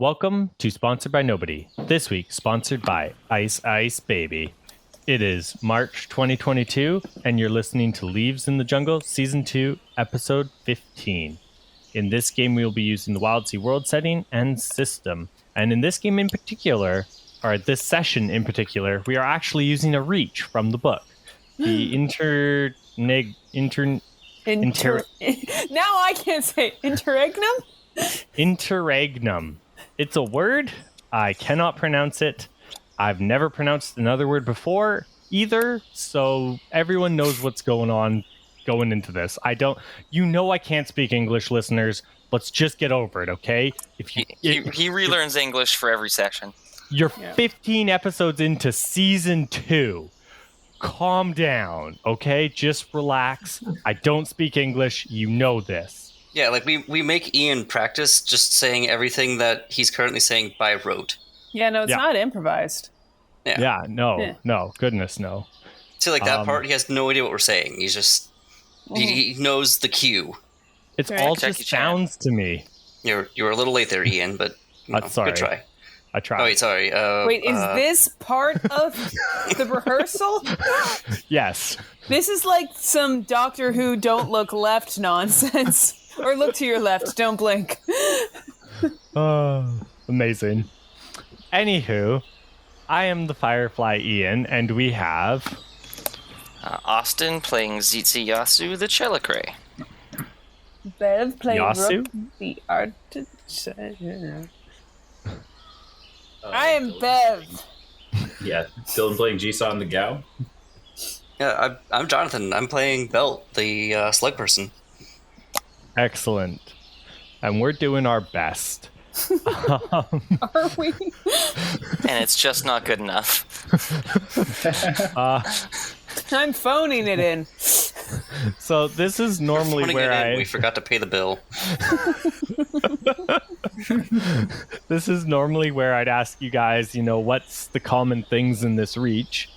Welcome to Sponsored by Nobody. This week, sponsored by Ice Ice Baby. It is March 2022, and you're listening to Leaves in the Jungle, Season 2, Episode 15. In this game, we will be using the Wildsea world setting and system. And in this game in particular, or this session in particular, we are actually using a reach from the book. The Now I can't say Interregnum? Interregnum. It's a word. I cannot pronounce it. I've never pronounced another word before either, so everyone knows what's going on going into this. I can't speak English, listeners. Let's just get over it, okay? He relearns English for every session. You're 15 episodes into Season 2. Calm down, okay? Just relax. I don't speak English. You know this. Yeah, like we make Ian practice just saying everything that he's currently saying by rote. Yeah, no, it's not improvised. No, goodness, no. See, like that part, he has no idea what we're saying. He's just, he knows the cue. It's all just sounds to me. You were a little late there, Ian, but sorry. Good try. I tried. Oh, wait, sorry. Wait, is this part of the rehearsal? Yes. This is like some Doctor Who don't look left nonsense. Or look to your left, don't blink. Oh, amazing. Anywho, I am the Firefly Ian, and we have... Austin playing Tzitzi-Yaku the Chelicray. Bev playing Yasu? Rook the Artisan. I am Bev. Yeah, Dylan playing Jisan the Gao. Yeah, I'm Jonathan. I'm playing Belt, the slug person. Excellent. And we're doing our best. Are we? And it's just not good enough. I'm phoning it in. So this is normally where we forgot to pay the bill. This is normally where I'd ask you guys, what's the common things in this reach?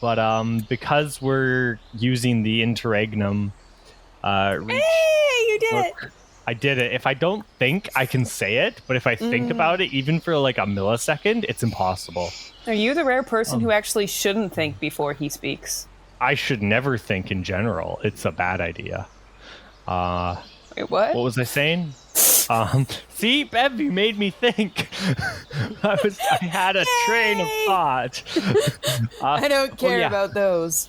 But because we're using the Interregnum reach... Hey, you did it! I did it. If I don't think, I can say it, but if I think about it, even for like a millisecond, it's impossible. Are you the rare person who actually shouldn't think before he speaks? I should never think in general. It's a bad idea. Wait, what? What was I saying? See, Bev, you made me think. I had a train of thought. I don't care about those.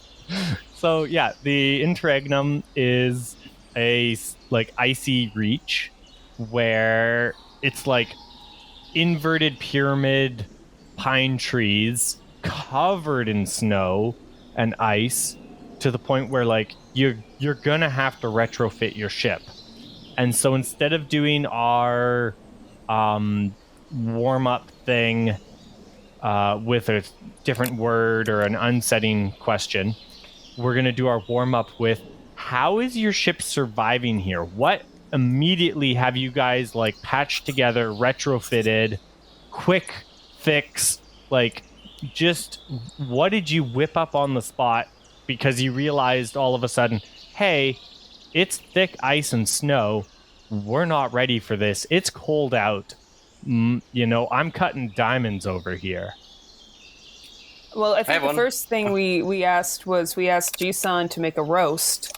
So yeah, the Interregnum is a icy reach where it's like inverted pyramid pine trees covered in snow and ice to the point where you're gonna have to retrofit your ship. And so instead of doing our warm-up thing with a different word or an unsetting question, we're going to do our warm-up with, how is your ship surviving here? What immediately have you guys patched together, retrofitted, quick fix, just what did you whip up on the spot because you realized all of a sudden, hey, it's thick ice and snow. We're not ready for this. It's cold out. I'm cutting diamonds over here. Well, I think the first thing we asked Jisan to make a roast.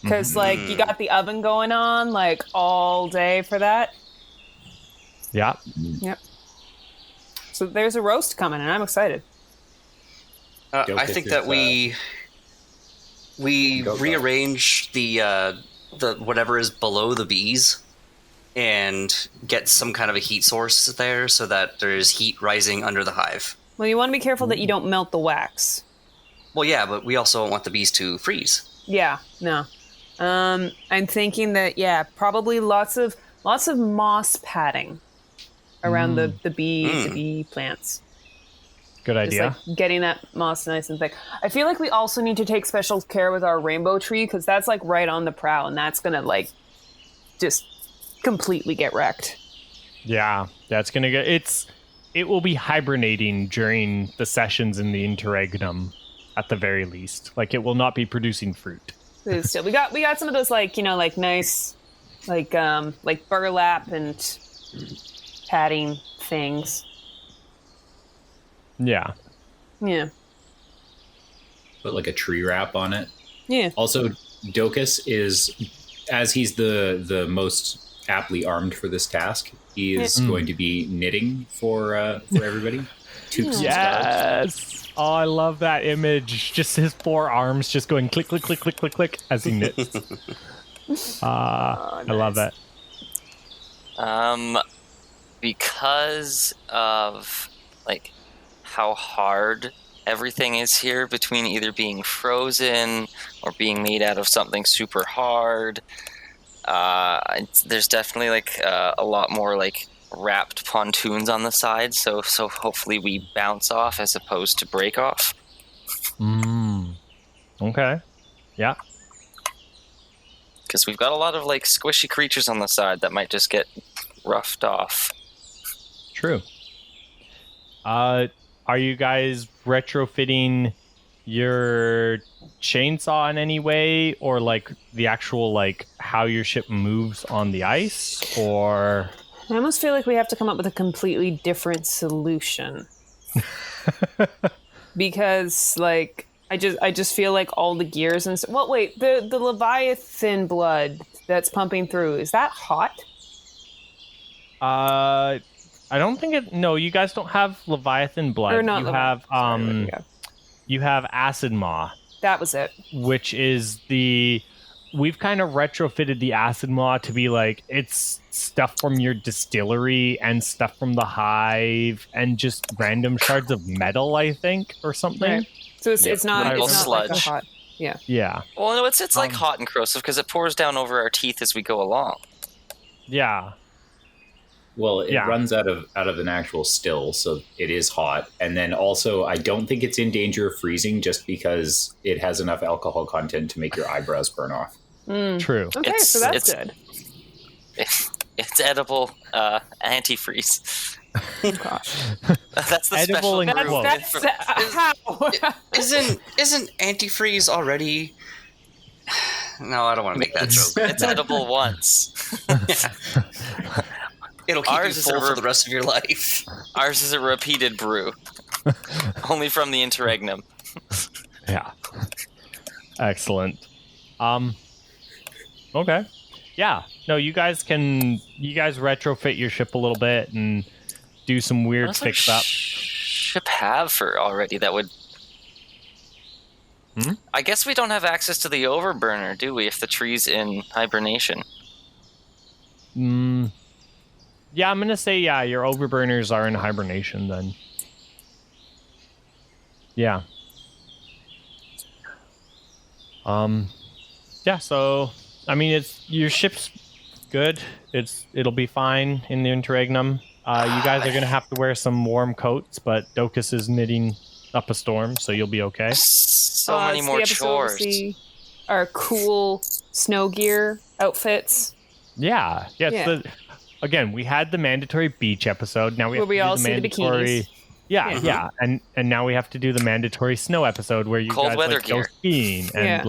Because, you got the oven going on, all day for that. Yeah. Yep. So there's a roast coming, and I'm excited. I think that we rearrange the whatever is below the bees and get some kind of a heat source there so that there's heat rising under the hive. Well, you want to be careful that you don't melt the wax. Well, yeah, but we also want the bees to freeze. Yeah, no. I'm thinking that, probably lots of moss padding around the bee plants. Good idea. Just, getting that moss nice and thick. I feel like we also need to take special care with our rainbow tree because that's right on the prow, and that's gonna just completely get wrecked. Yeah, that's gonna get it will be hibernating during the sessions in the Interregnum at the very least. It will not be producing fruit. Still, we got some of those nice burlap and padding things. Yeah. Yeah. Put like a tree wrap on it. Yeah. Also, Docus is, as he's the most aptly armed for this task, he is going to be knitting for everybody. Yes. Oh, I love that image. Just his 4 arms just going click, click, click, click, click, click as he knits. Nice. I love that. Because of like how hard everything is here, between either being frozen or being made out of something super hard, there's definitely like a lot more like wrapped pontoons on the side, so hopefully we bounce off as opposed to break off. Okay. Yeah. Because we've got a lot of like squishy creatures on the side that might just get roughed off. True. Are you guys retrofitting your chainsaw in any way, or like the actual like how your ship moves on the ice, or? I almost feel like we have to come up with a completely different solution. Because like I just feel like all the gears and well, wait, the Leviathan blood that's pumping through, is that hot? I don't think it. No, you guys don't have Leviathan blood. Or not you have you have Acid Maw. That was it. Which is we've kind of retrofitted the Acid Maw to be like, it's stuff from your distillery and stuff from the hive and just random shards of metal, I think, or something. Right. So it's not sludge. Like a hot. Yeah. Yeah. Well, no, it's like hot and corrosive because it pours down over our teeth as we go along. Yeah. Well, it runs out of an actual still, so it is hot. And then also, I don't think it's in danger of freezing just because it has enough alcohol content to make your eyebrows burn off. True. Okay, so that's good. It's edible antifreeze. Oh, gosh. That's the edible special Isn't antifreeze already? No, I don't want to make that joke. It's edible once. It'll keep you full for the rest of your life. Ours is a repeated brew. Only from the Interregnum. Yeah. Excellent. Okay. Yeah. No, you guys retrofit your ship a little bit and do some weird fix up. Ship have for already that would. I guess we don't have access to the overburner, do we? If the tree's in hibernation. Yeah, I'm gonna say your overburners are in hibernation then. Yeah. Yeah. So I mean, your ship's good. It'll be fine in the Interregnum. You guys are gonna have to wear some warm coats, but Docus is knitting up a storm, so you'll be okay. So many more chores. Our cool snow gear outfits. Yeah. Again, we had the mandatory beach episode. Now we have to do the mandatory. Yeah. And now we have to do the mandatory snow episode where you cold guys weather like, go skiing and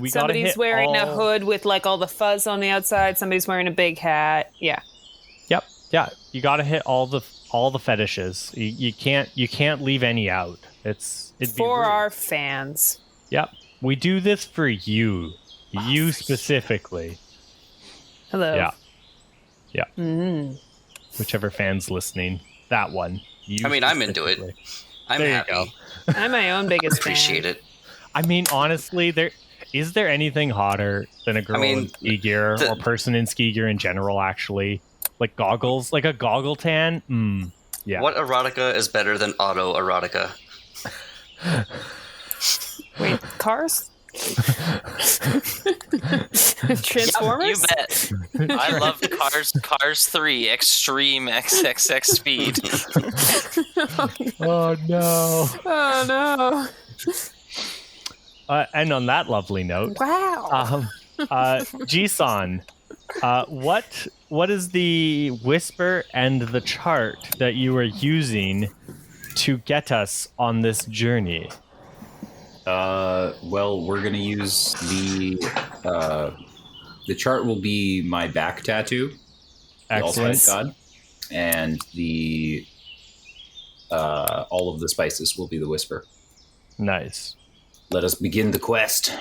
we somebody's wearing a hood with like all the fuzz on the outside. Somebody's wearing a big hat. Yeah. Yep. Yeah. You got to hit all the fetishes. You can't leave any out. It'd be for rude. Our fans. Yep. We do this for you. You specifically. Hello. Yeah. Yeah. Whichever fan's listening, that one. I'm into it. I'm there happy. You go. I'm my own biggest Appreciate fan. it. I mean, honestly, is there anything hotter than a girl in ski gear or person in ski gear in general? Actually, like goggles, like a goggle tan. Yeah. What erotica is better than auto erotica? Wait, cars? Transformers? You bet. I love Cars 3 Extreme XXX Speed. Oh no. Oh no. And on that lovely note, wow. Jisan, what is the whisper and the chart that you are using to get us on this journey? Well, we're gonna use the chart will be my back tattoo. Excellent. God. and the all of the spices will be the whisper. Nice. Let us begin the quest.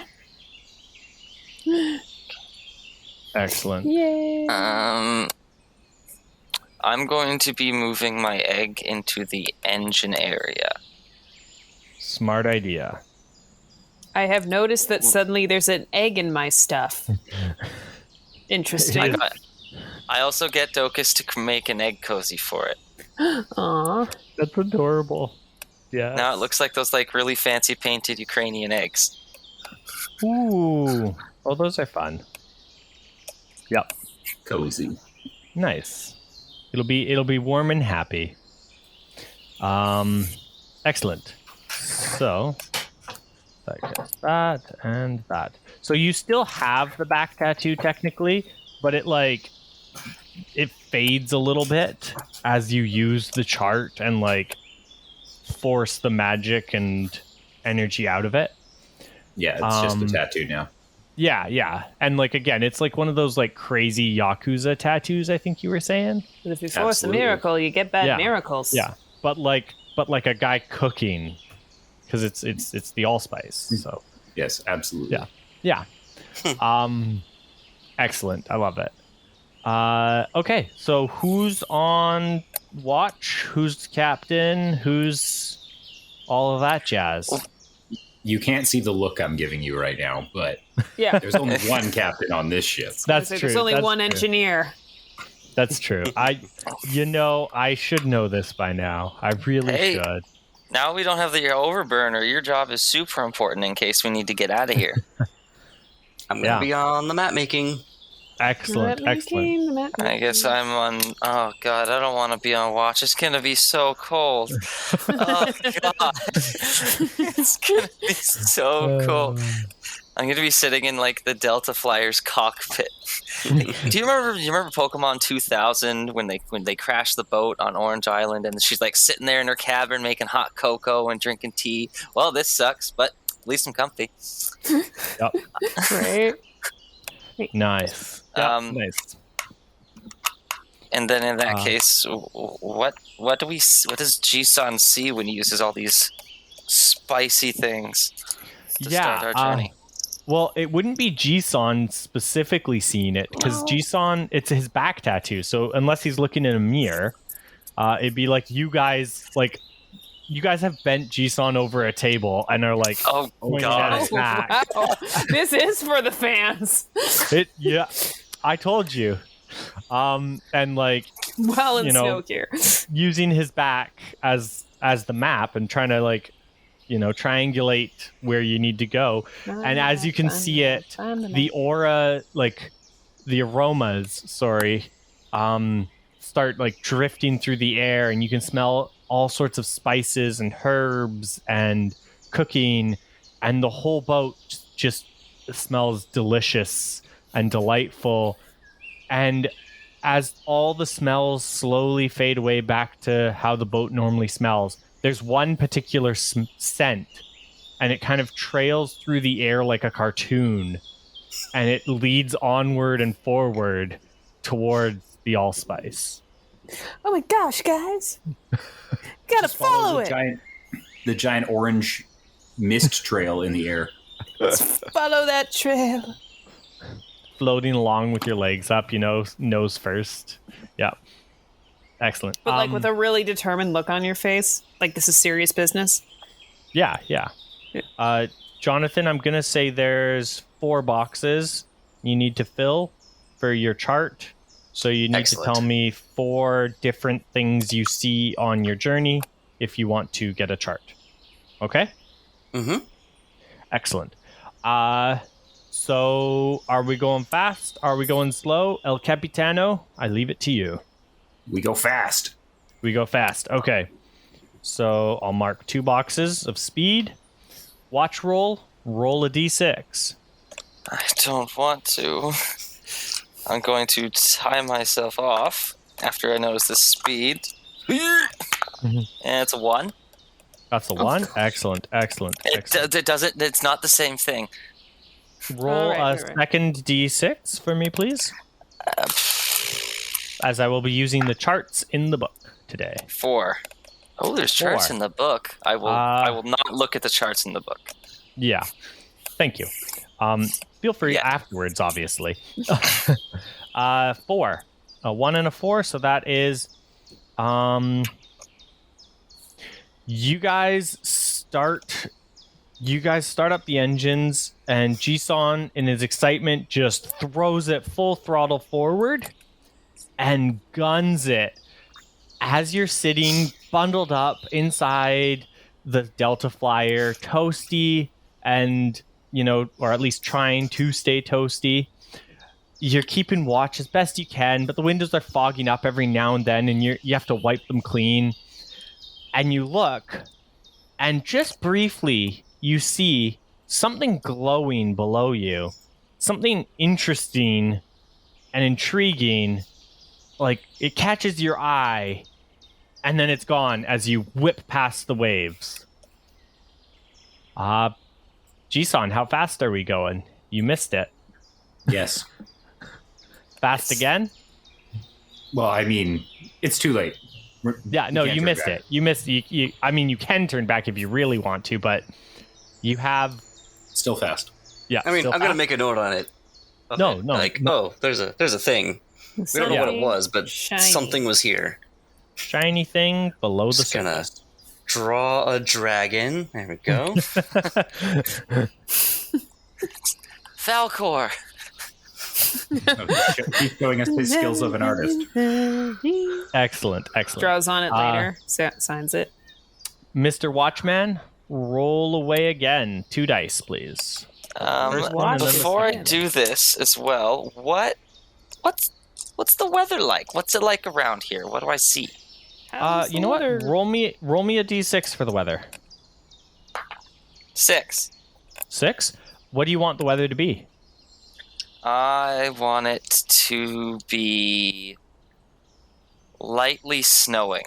Excellent. Yay! I'm going to be moving my egg into the engine area. Smart idea. I have noticed that suddenly there's an egg in my stuff. Interesting. I also get Docus to make an egg cozy for it. Aww. That's adorable. Yeah. Now it looks like those really fancy painted Ukrainian eggs. Ooh. Oh, those are fun. Yep. Cozy. Nice. It'll be warm and happy. Excellent. So that and that. So you still have the back tattoo technically, but it fades a little bit as you use the chart and force the magic and energy out of it. Yeah, it's just a tattoo now. Yeah. And again, it's one of those crazy Yakuza tattoos, I think you were saying. But if you force a miracle, you get bad miracles. Yeah. But a guy cooking, because it's the allspice. So yes, absolutely. Yeah. Excellent. I love it. Okay, so who's on watch? Who's captain? Who's all of that jazz? You can't see the look I'm giving you right now, but there's only one captain on this ship. That's true. There's only one engineer. That's true. I should know this by now. I really should. Now we don't have the overburner. Your job is super important in case we need to get out of here. I'm going to be on the map making. Excellent. I guess I'm on... Oh, God, I don't want to be on watch. It's going to be so cold. Oh, God. It's going to be so cold. I'm going to be sitting in, the Delta Flyer's cockpit. Do you remember Pokemon 2000 when they crashed the boat on Orange Island and she's, sitting there in her cabin making hot cocoa and drinking tea? Well, this sucks, but at least I'm comfy. Yep. Right? Nice. Nice. And then in that case, what does Jisan see when he uses all these spicy things to start our journey? Well, it wouldn't be Jisan specifically seeing it because Jisan, it's his back tattoo. So unless he's looking in a mirror, it'd be you guys you guys have bent Jisan over a table and are oh God, wow. This is for the fans. I told you. And well, in smoke here, using his back as the map and trying to triangulate where you need to go. And as you can see it, the aura, the aromas, start drifting through the air, and you can smell all sorts of spices and herbs and cooking, and the whole boat just smells delicious and delightful. And as all the smells slowly fade away back to how the boat normally smells, there's one particular scent, and it kind of trails through the air like a cartoon, and it leads onward and forward towards the allspice. Oh my gosh, guys! Gotta follow it. The giant orange mist trail in the air. Let's follow that trail. Floating along with your legs up, nose first. Yeah. Excellent. But with a really determined look on your face, this is serious business. Yeah. Jonathan, I'm gonna say there's 4 boxes you need to fill for your chart. So you need to tell me 4 different things you see on your journey if you want to get a chart. Okay? Mm-hmm. Excellent. So are we going fast? Are we going slow? El Capitano, I leave it to you. We go fast. Okay. So I'll mark 2 boxes of speed. Watch roll a d6. I don't want to. I'm going to tie myself off after I notice the speed. And it's a 1. That's a 1. Excellent. It doesn't. It's not the same thing. Roll a second d6 for me, please. as I will be using the charts in the book today. 4. Oh, there's charts in the book. I will not look at the charts in the book. Yeah. Thank you. Feel free afterwards, obviously. 4. A 1 and a 4, so that is... You guys start up the engines, and Jisan, in his excitement, just throws it full throttle forward and guns it as you're sitting bundled up inside the Delta Flyer, toasty, and, or at least trying to stay toasty. You're keeping watch as best you can, but the windows are fogging up every now and then, and you have to wipe them clean. And you look, and just briefly, you see something glowing below you. Something interesting and intriguing. Like, it catches your eye, and then it's gone as you whip past the waves. Jisan, how fast are we going? You missed it. Yes. Fast again? Well, I mean, it's too late. Yeah, no, you missed it. You missed. You can turn back if you really want to, but you have still fast. Yeah, I mean, I'm gonna make a note on it. No. Like, there's a thing. We don't know what it was, but something was here. Shiny thing below the surface. Gonna draw a dragon. There we go. Falcor. He's showing us his skills of an artist. Excellent. Draws on it later. Signs it. Mr. Watchman, roll away again. 2 dice, please. Before I do this as well, what's the weather like? What's it like around here? What do I see? You know what? Roll me a d6 for the weather. 6. 6? What do you want the weather to be? I want it to be lightly snowing.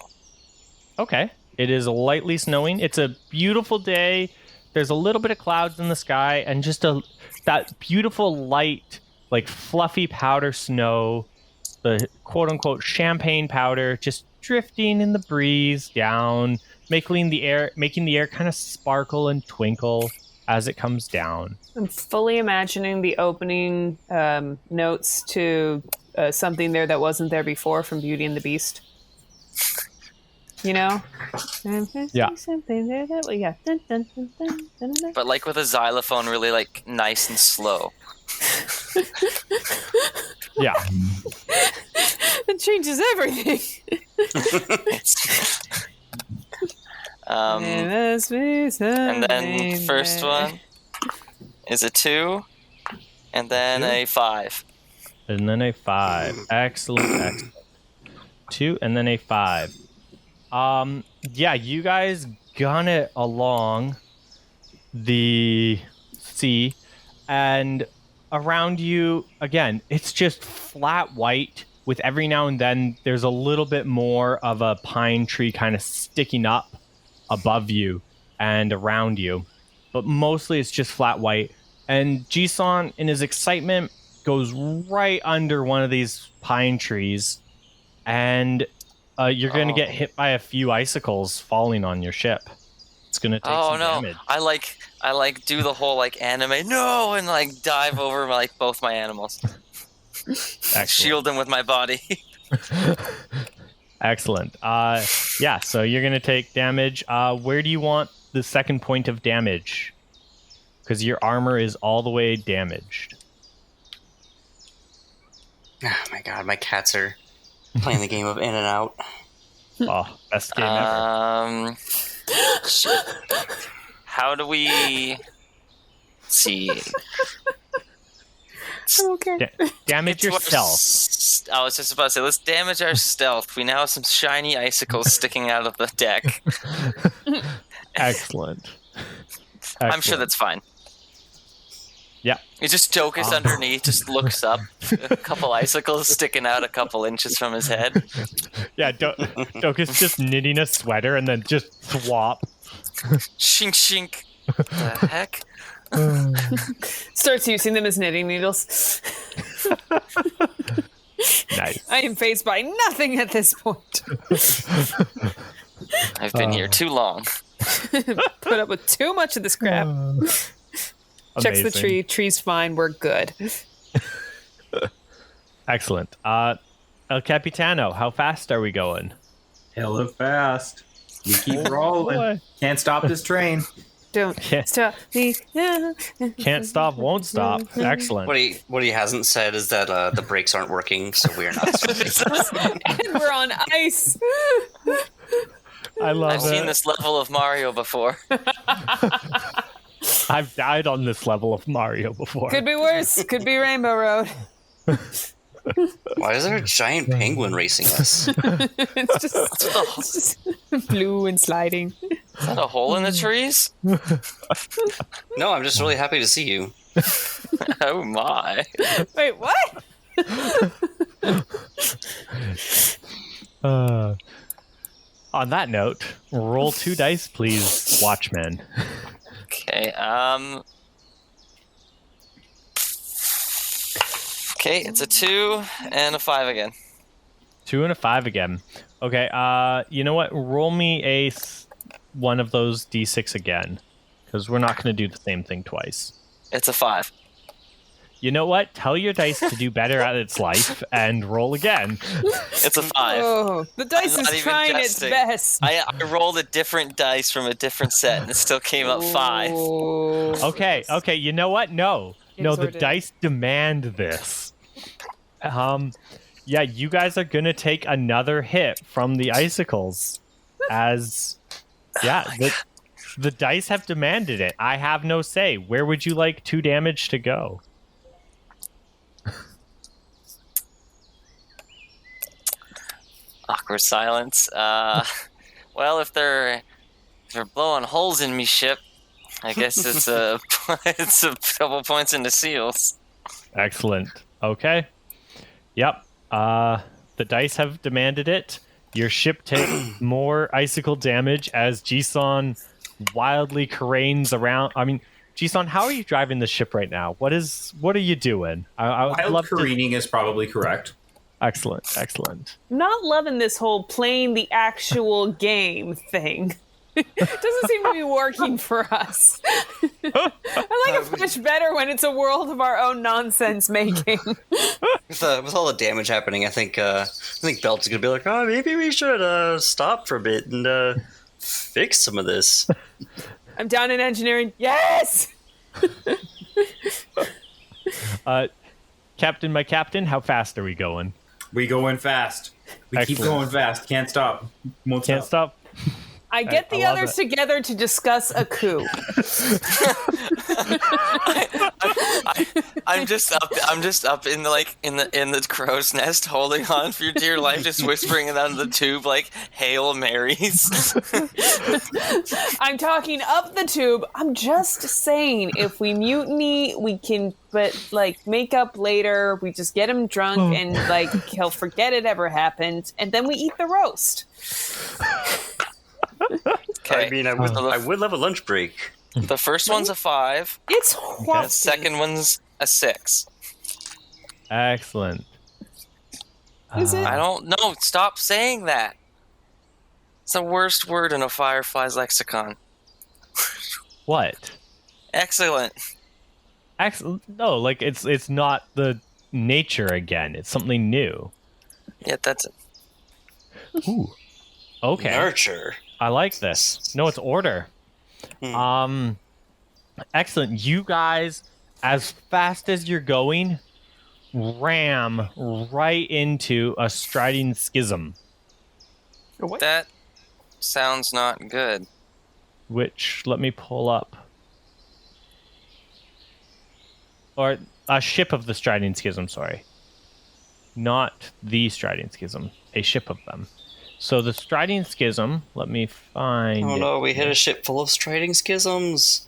Okay. It is lightly snowing. It's a beautiful day. There's a little bit of clouds in the sky and just that beautiful light, like fluffy powder snow, the quote-unquote champagne powder, just drifting in the breeze down, making the air kind of sparkle and twinkle as it comes down. I'm fully imagining the opening notes to something there that wasn't there before from Beauty and the Beast. Yeah. Something there that yeah. Dun, dun, dun, dun, dun, dun. But like with a xylophone, really like nice and slow. Yeah. It changes everything. And then first one is a 2, and then a 5. And then a 5. Excellent. 2, and then a 5. Yeah, you guys gun it along the sea, and around you, again, it's just flat white, with every now and then there's a little bit more of a pine tree kind of sticking up above you and around you, but mostly it's just flat white. And Jisan, in his excitement, goes right under one of these pine trees, and you're going to get hit by a few icicles falling on your ship. It's going to take some damage. I like do the whole like anime and like dive over like both my animals. Shield them with my body. Excellent. Yeah, so you're going to take damage. Where do you want the second point of damage? Because your armor is all the way damaged. Oh my god, my cats are playing the game of In and Out. Oh, best game ever. How do we see? Okay. Damage your stealth. I was just about to say, let's damage our stealth. We now have some shiny icicles sticking out of the deck. Excellent. I'm sure that's fine. Yeah. It's just Jokus underneath, just looks up, a couple icicles sticking out a couple inches from his head. Yeah, Jokus just knitting a sweater and then just swap. Shink, shink. The heck? Starts using them as knitting needles. Nice. I am fazed by nothing at this point. I've been here too long. Put up with too much of this crap. Checks the tree. Tree's fine. We're good. Excellent. El Capitano, how fast are we going? Hella fast. We keep rolling. Boy. Can't stop this train. Don't stop me. Can't stop, won't stop. Excellent. What he hasn't said is that the brakes aren't working, so we're not stopping. And we're on ice. I love I've seen this level of Mario before. I've died on this level of Mario before. Could be worse. Could be Rainbow Road. Why is there a giant penguin racing us? It's just blue and sliding. Is that a hole in the trees? No, I'm just really happy to see you. Oh my. Wait, what? On that note, roll 2 dice, please, Watchman. Okay, Okay, it's a 2 and a 5 again. 2 and a 5 again. Okay, you know what? Roll me one of those d6 again, because we're not going to do the same thing twice. It's a 5. You know what? Tell your dice to do better at its life and roll again. It's a 5. Oh, the dice is trying its best. I rolled a different dice from a different set, and it still came up 5. Okay, you know what? No, the dice demand this. Yeah, you guys are going to take another hit from the icicles the dice have demanded it. I have no say. Where would you like 2 damage to go? Awkward silence. Well, if they're blowing holes in me ship, I guess it's a couple points into seals. Excellent. Okay. Yep. The dice have demanded it. Your ship takes more icicle damage as Jisan wildly careens around. I mean, Jisan, how are you driving the ship right now? What are you doing? I would Wild love careening is probably correct. Excellent. Not loving this whole playing the actual game thing. Doesn't seem to be working for us. I like it much better when it's a world of our own nonsense making. With all the damage happening, I think Belt's gonna be like, oh, maybe we should stop for a bit and fix some of this. I'm down in engineering. Yes. Captain, my captain, how fast are we going? We going fast. We keep going fast. Can't stop. Can't stop. I get the others together to discuss a coup. I'm just up in the crow's nest, holding on for your dear life, just whispering it on the tube like Hail Marys. I'm talking up the tube. I'm just saying, if we mutiny, we can, make up later. We just get him drunk and he'll forget it ever happened, and then we eat the roast. Okay. I mean, I would love a lunch break. The first one's a 5. It's wafty. The second one's a 6. Excellent. Is it? I don't know. Stop saying that. It's the worst word in a Firefly's lexicon. What? Excellent. Excellent. No, it's not the nature again. It's something new. Yeah, that's it. Ooh. Okay. Nurture. I like this. No, it's order. Excellent. You guys, as fast as you're going, ram right into a striding schism. What? That sounds not good. Which, let me pull up. Or a ship of the striding schism, sorry. Not the striding schism. A ship of them. So the striding schism, let me find Oh no, we hit a ship full of striding schisms.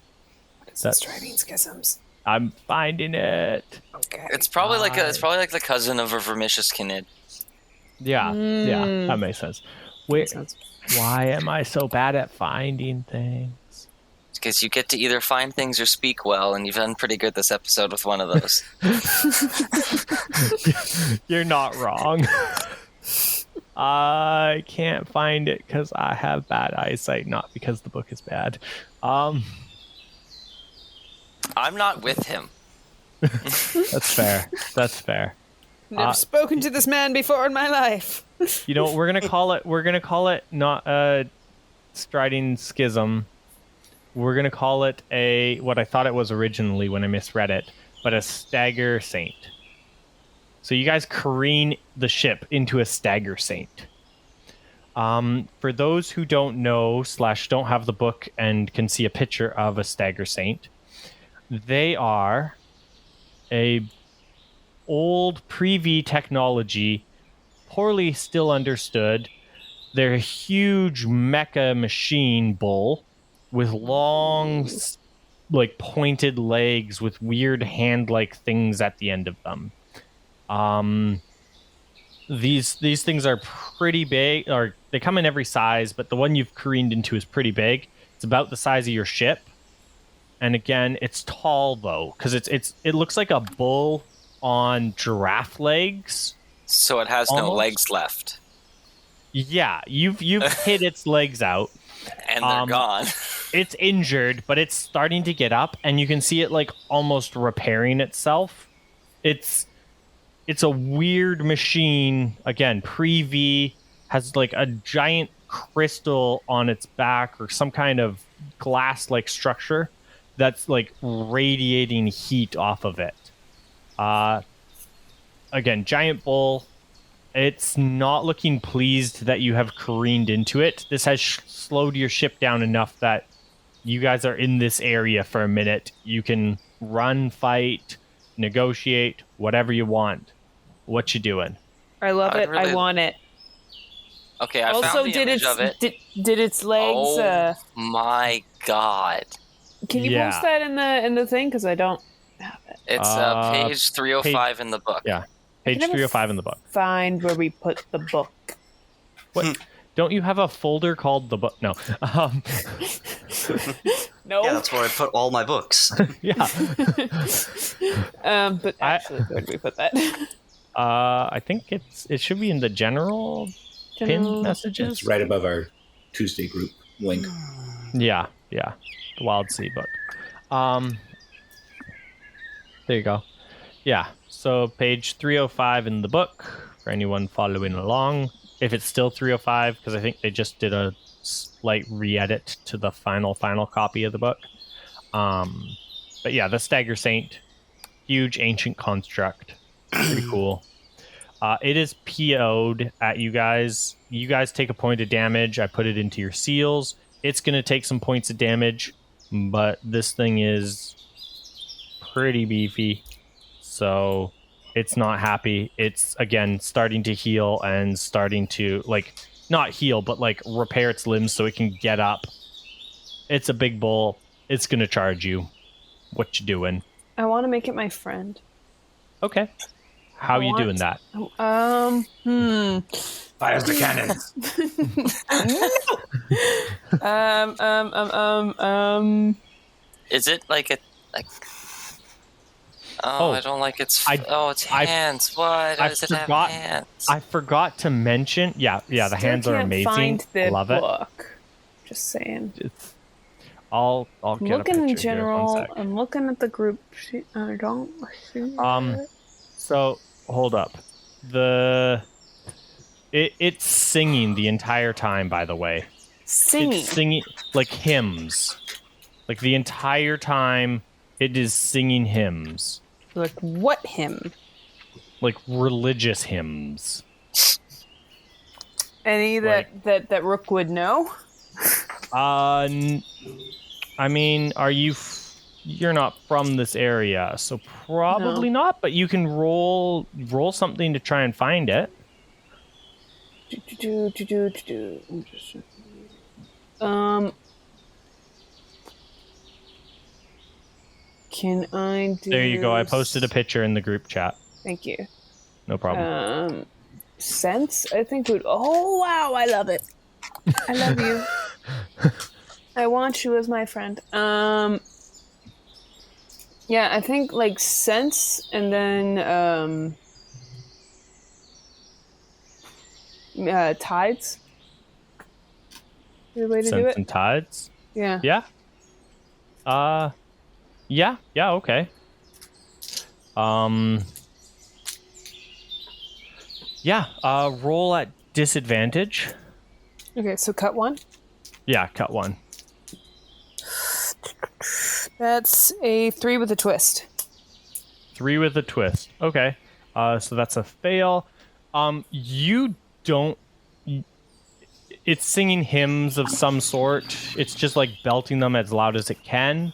That's striding schisms. I'm finding it. Okay. It's probably like the cousin of a vermicious kinid. Yeah, that makes sense. Why am I so bad at finding things? It's because you get to either find things or speak well, and you've done pretty good this episode with one of those. You're not wrong. I can't find it because I have bad eyesight, not because the book is bad. I'm not with him. That's fair. That's fair. Never spoken to this man before in my life. You know, we're gonna call it not a striding schism. We're gonna call it what I thought it was originally when I misread it, but a stagger saint. So you guys careen the ship into a stagger saint. For those who don't know / don't have the book and can see a picture of a stagger saint, they are a old pre-V technology, poorly still understood. They're a huge mecha machine bull with long, like pointed legs with weird hand-like things at the end of them. These things are pretty big, or they come in every size, but the one you've careened into is pretty big. It's about the size of your ship. And again, it's tall though, because it looks like a bull on giraffe legs. So it has almost no legs left. Yeah, you've hit its legs out. And they're gone. It's injured, but it's starting to get up, and you can see it like almost repairing itself. It's a weird machine. Again, pre-V, has like a giant crystal on its back or some kind of glass-like structure that's like radiating heat off of it. Again, giant bull. It's not looking pleased that you have careened into it. This has slowed your ship down enough that you guys are in this area for a minute. You can run, fight, negotiate, whatever you want. What you doing? I love it. I want it. Okay, I found the image of it. Did its legs? Oh my god! Can you post that in the thing? Because I don't have it. It's page 305 in the book. Yeah, page 305 in the book. Find where we put the book. What? Don't you have a folder called the book? No. No. Yeah, that's where I put all my books. Yeah. But actually, where did we put that? I think it should be in the general pinned messages. It's right above our Tuesday group link. Yeah. The Wildsea book. There you go. Yeah. So page 305 in the book for anyone following along. If it's still 305, because I think they just did a slight re-edit to the final copy of the book. But yeah, the Stagger Saint, huge ancient construct, pretty cool. It is PO'd at you guys. You guys take a point of damage. I put it into your seals. It's going to take some points of damage, but this thing is pretty beefy, so it's not happy. It's, again, starting to heal and starting to, like, not heal, but, like, repair its limbs so it can get up. It's a big bull. It's going to charge you. What you doing? I want to make it my friend. Okay. How are you doing that? Fires the cannons. Is it like a I don't like its its hands. Why does it have hands? I forgot to mention. Yeah, the hands are amazing. Love it. Just saying. I'll get a picture in general. Here, I'm looking at the group sheet. I don't see it. So hold up. It's singing the entire time. By the way, singing. It's singing like hymns. Like the entire time, it is singing hymns. Like what hymn? Like religious hymns. Any that Rook would know? I mean, you're not from this area, so probably not, but you can roll something to try and find it. Can I do... There you go. I posted a picture in the group chat. Thank you. No problem. Sense, I think would... Oh, wow, I love it. I love you. I want you as my friend. Yeah, I think like sense and then tides. Good way to do it. Sense and tides. Yeah. Yeah. Yeah. Okay. Yeah. Roll at disadvantage. Okay, so cut 1. Yeah, cut 1. That's a 3 with a twist. 3 with a twist. Okay. So that's a fail. You don't. It's singing hymns of some sort. It's just like belting them as loud as it can.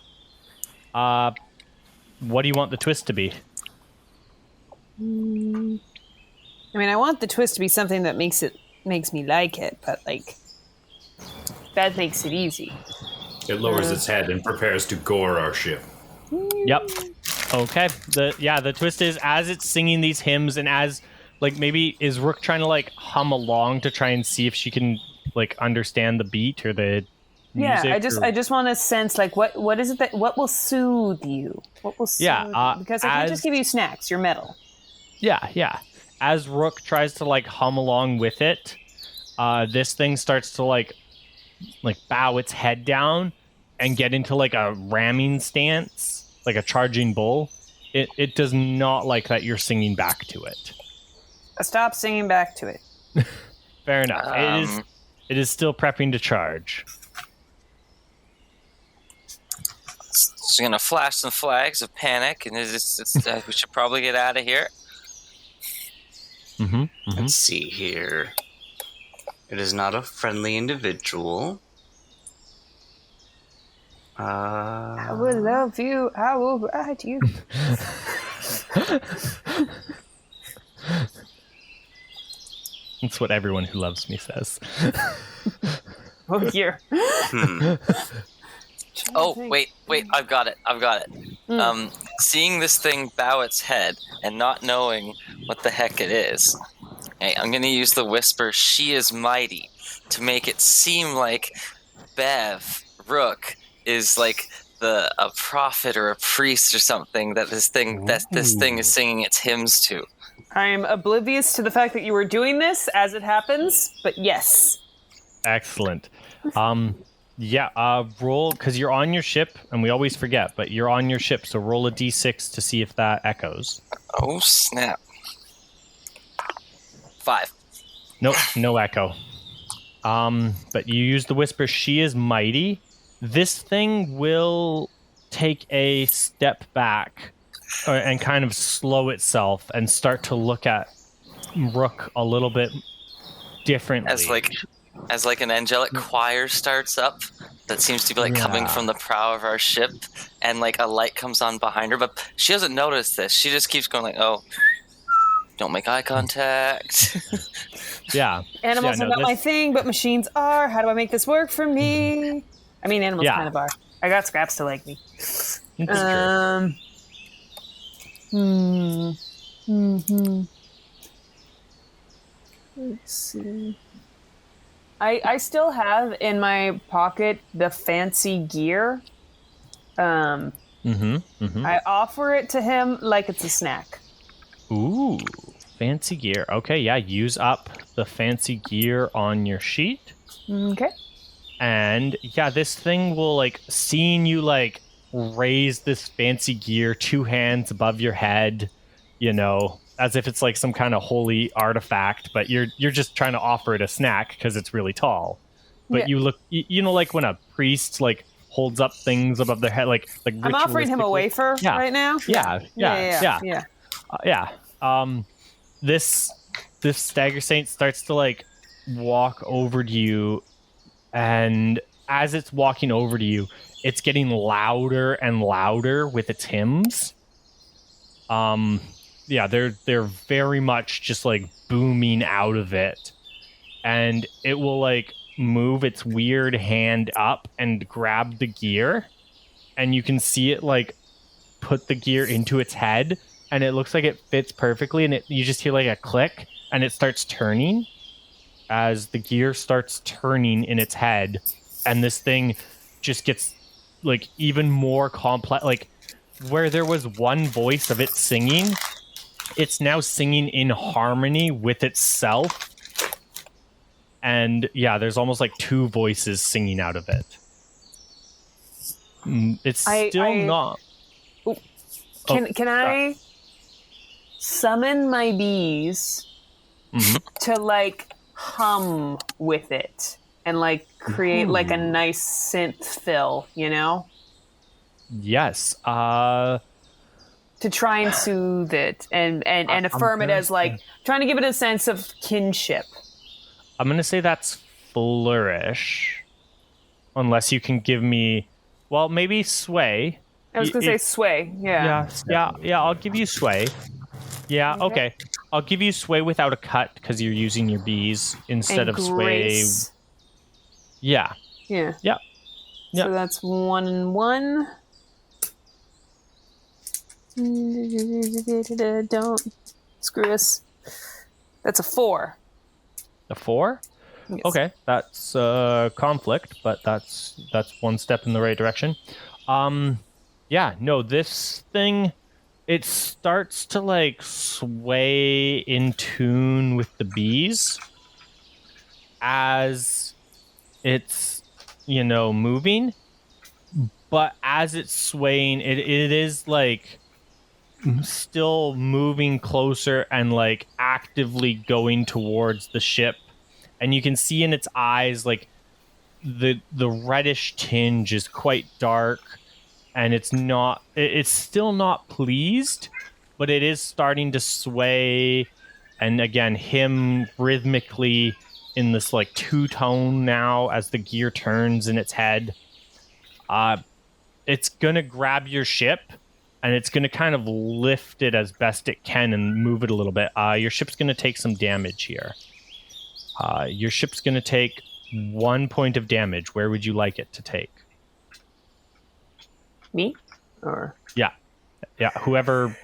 What do you want the twist to be? I mean, I want the twist to be something that makes me like it, but like that makes it easy. It lowers its head and prepares to gore our ship. Yep. Okay. The twist is as it's singing these hymns and as like maybe is Rook trying to like hum along to try and see if she can like understand the beat or the music. Yeah, I just want to sense like what is it what will soothe you? What will soothe you? Because I can't just give you snacks, you're metal. Yeah. As Rook tries to like hum along with it, this thing starts to like bow its head down and get into like a ramming stance, like a charging bull. It does not like that you're singing back to it. Stop singing back to it. Fair enough. It is still prepping to charge. It's gonna flash some flags of panic, and we should probably get out of here. Let's see here. It is not a friendly individual. I will love you. I will ride you. That's what everyone who loves me says. Oh, here. Oh, wait, I've got it. Seeing this thing bow its head and not knowing what the heck it is, hey, I'm going to use the whisper, "She is mighty," to make it seem like Bev, Rook, is like a prophet or a priest or something that this thing is singing its hymns to. I'm oblivious to the fact that you were doing this as it happens, but yes. Excellent. Roll, because you're on your ship, and we always forget, but you're on your ship, so roll a d6 to see if that echoes. Oh, snap. 5. Nope, no echo. But you use the whisper, "She is mighty." This thing will take a step back and kind of slow itself and start to look at Rook a little bit differently. As like an angelic choir starts up that seems to be like coming from the prow of our ship, and like a light comes on behind her, but she doesn't notice this. She just keeps going like, "Oh, don't make eye contact." Yeah. Animals are not my thing, but machines are. How do I make this work for me? I mean, animals kind of are. I got Scraps to like me. Let's see. I still have in my pocket the fancy gear. I offer it to him like it's a snack. Ooh, fancy gear. Okay, yeah, use up the fancy gear on your sheet. Okay. And yeah, this thing will like seeing you like raise this fancy gear 2 hands above your head, you know, as if it's like some kind of holy artifact, but you're just trying to offer it a snack because it's really tall. But you look, you know, like when a priest like holds up things above their head, like I'm offering him a wafer right now. Yeah. This Stagger Saint starts to like walk over to you, and as it's walking over to you, it's getting louder and louder with its hymns. They're very much just like booming out of it, and it will like move its weird hand up and grab the gear, and you can see it like put the gear into its head, and it looks like it fits perfectly, and you just hear like a click, and it starts turning as the gear starts turning in its head, and this thing just gets like even more complex. Like where there was one voice of it singing, it's now singing in harmony with itself. And yeah, there's almost like two voices singing out of it. It's still not. Can I summon my bees to like hum with it and like create like a nice synth fill, you know? Yes. To try and soothe it and affirm it as like trying to give it a sense of kinship. I'm gonna say that's flourish, unless you can give me, well, maybe sway. I was gonna say sway. Yeah. I'll give you sway. Yeah, okay. I'll give you sway without a cut because you're using your bees instead of grace. sway. Yeah. So that's 1 and 1. Don't screw us. That's a 4. A 4? Yes. Okay, that's conflict, but that's one step in the right direction. This thing, it starts to like sway in tune with the bees as it's, moving. But as it's swaying, it is like still moving closer and like actively going towards the ship, and you can see in its eyes like the reddish tinge is quite dark, and it's still not pleased, but it is starting to sway and again hymn rhythmically in this like two-tone now as the gear turns in its head. It's gonna grab your ship and it's going to kind of lift it as best it can and move it a little bit. Your ship's going to take some damage here. Your ship's going to take 1 point of damage. Where would you like it to take? Me? Or Yeah. Whoever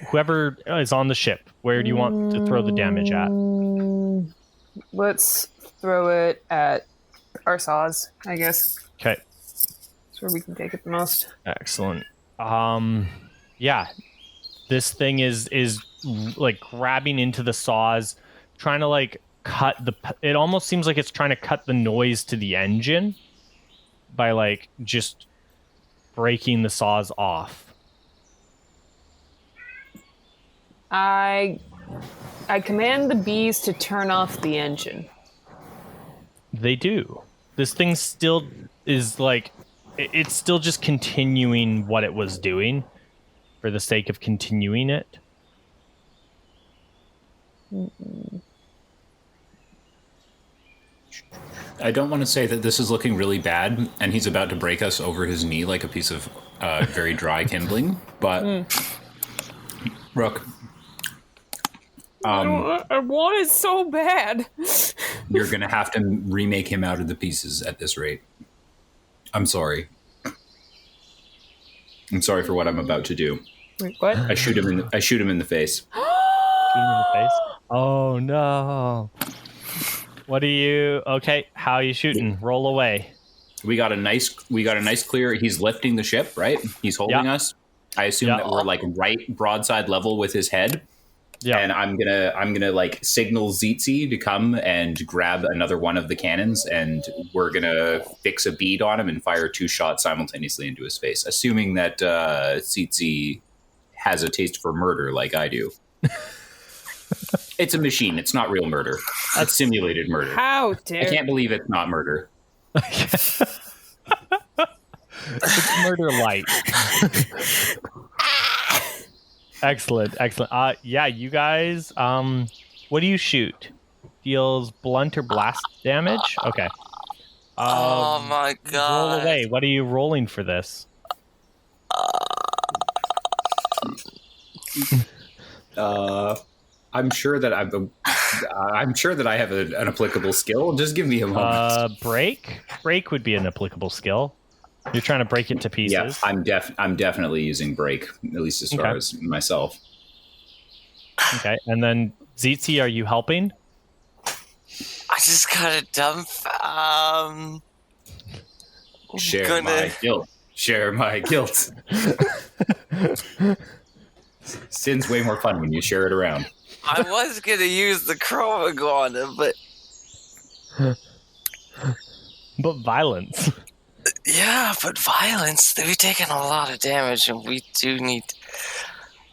is on the ship. Where do you want to throw the damage at? Let's throw it at our saws, I guess. Okay. That's where we can take it the most. Excellent. This thing is like grabbing into the saws, trying to like cut it almost seems like it's trying to cut the noise to the engine by like just breaking the saws off. I command the bees to turn off the engine. They do. This thing still is like, it's still just continuing what it was doing for the sake of continuing it. I don't want to say that this is looking really bad and he's about to break us over his knee like a piece of very dry kindling, but Rook, I want it so bad. You're going to have to remake him out of the pieces at this rate. I'm sorry. I'm sorry for what I'm about to do. Wait, what? I shoot him in the face. Shoot him in the face? Oh no. What are you? Okay, how are you shooting? Roll away. We got a nice clear. He's lifting the ship, right? He's holding us. I assume that we're like right broadside level with his head. Yeah. And I'm gonna like signal Tzitzi to come and grab another one of the cannons, and we're gonna fix a bead on him and fire 2 shots simultaneously into his face, assuming that Tzitzi has a taste for murder like I do. It's a machine. It's not real murder. It's simulated murder. How dare! I can't believe it's not murder. It's murder light. Excellent. You guys, what do you shoot? Deals blunt or blast damage? Okay. Oh my god. Roll away. What are you rolling for this? I'm sure that I have an applicable skill. Just give me a moment. Break would be an applicable skill. You're trying to break it to pieces. Yeah, I'm definitely using break, at least as far as myself. Okay, and then Tzitzi, are you helping? I just got a dumb. Share my guilt. Share my guilt. Sin's way more fun when you share it around. I was gonna use the chrome iguana, but violence. Yeah, but violence. We've taken a lot of damage, and we do need.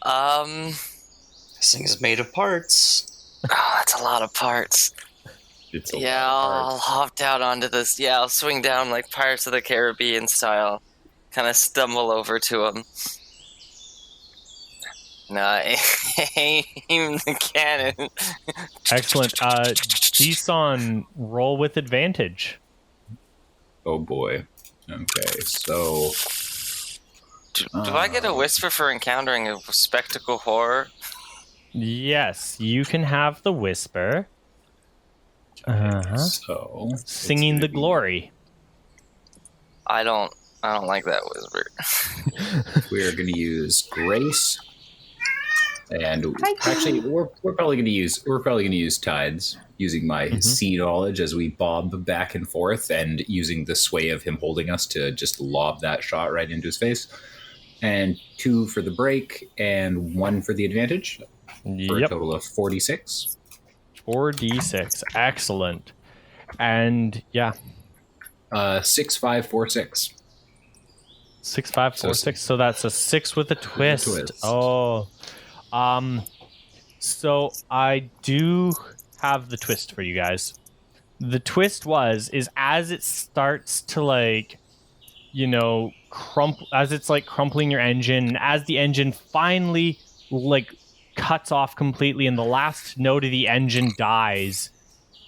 This thing is made of parts. Oh, that's a lot of parts. I'll hop down onto this. Yeah, I'll swing down like Pirates of the Caribbean style. Kind of stumble over to him. No, aim the cannon. Excellent. Jisan, roll with advantage. Oh boy. Okay, so... Do I get a whisper for encountering a spectacle horror? Yes, you can have the whisper. So singing the glory. I don't like that whisper. We're going to use grace, and actually, we're probably going to use tides, using my sea knowledge as we bob back and forth, and using the sway of him holding us to just lob that shot right into his face. And 2 for the break, and 1 for the advantage. For a total of 46. 4d6. Excellent. And 6, 5, 4, 6. 6, 5, 4, 6. So that's a 6 with a twist. Oh. So I do have the twist for you guys. The twist is as it starts to as it's crumpling your engine, and as the engine finally cuts off completely and the last note of the engine dies,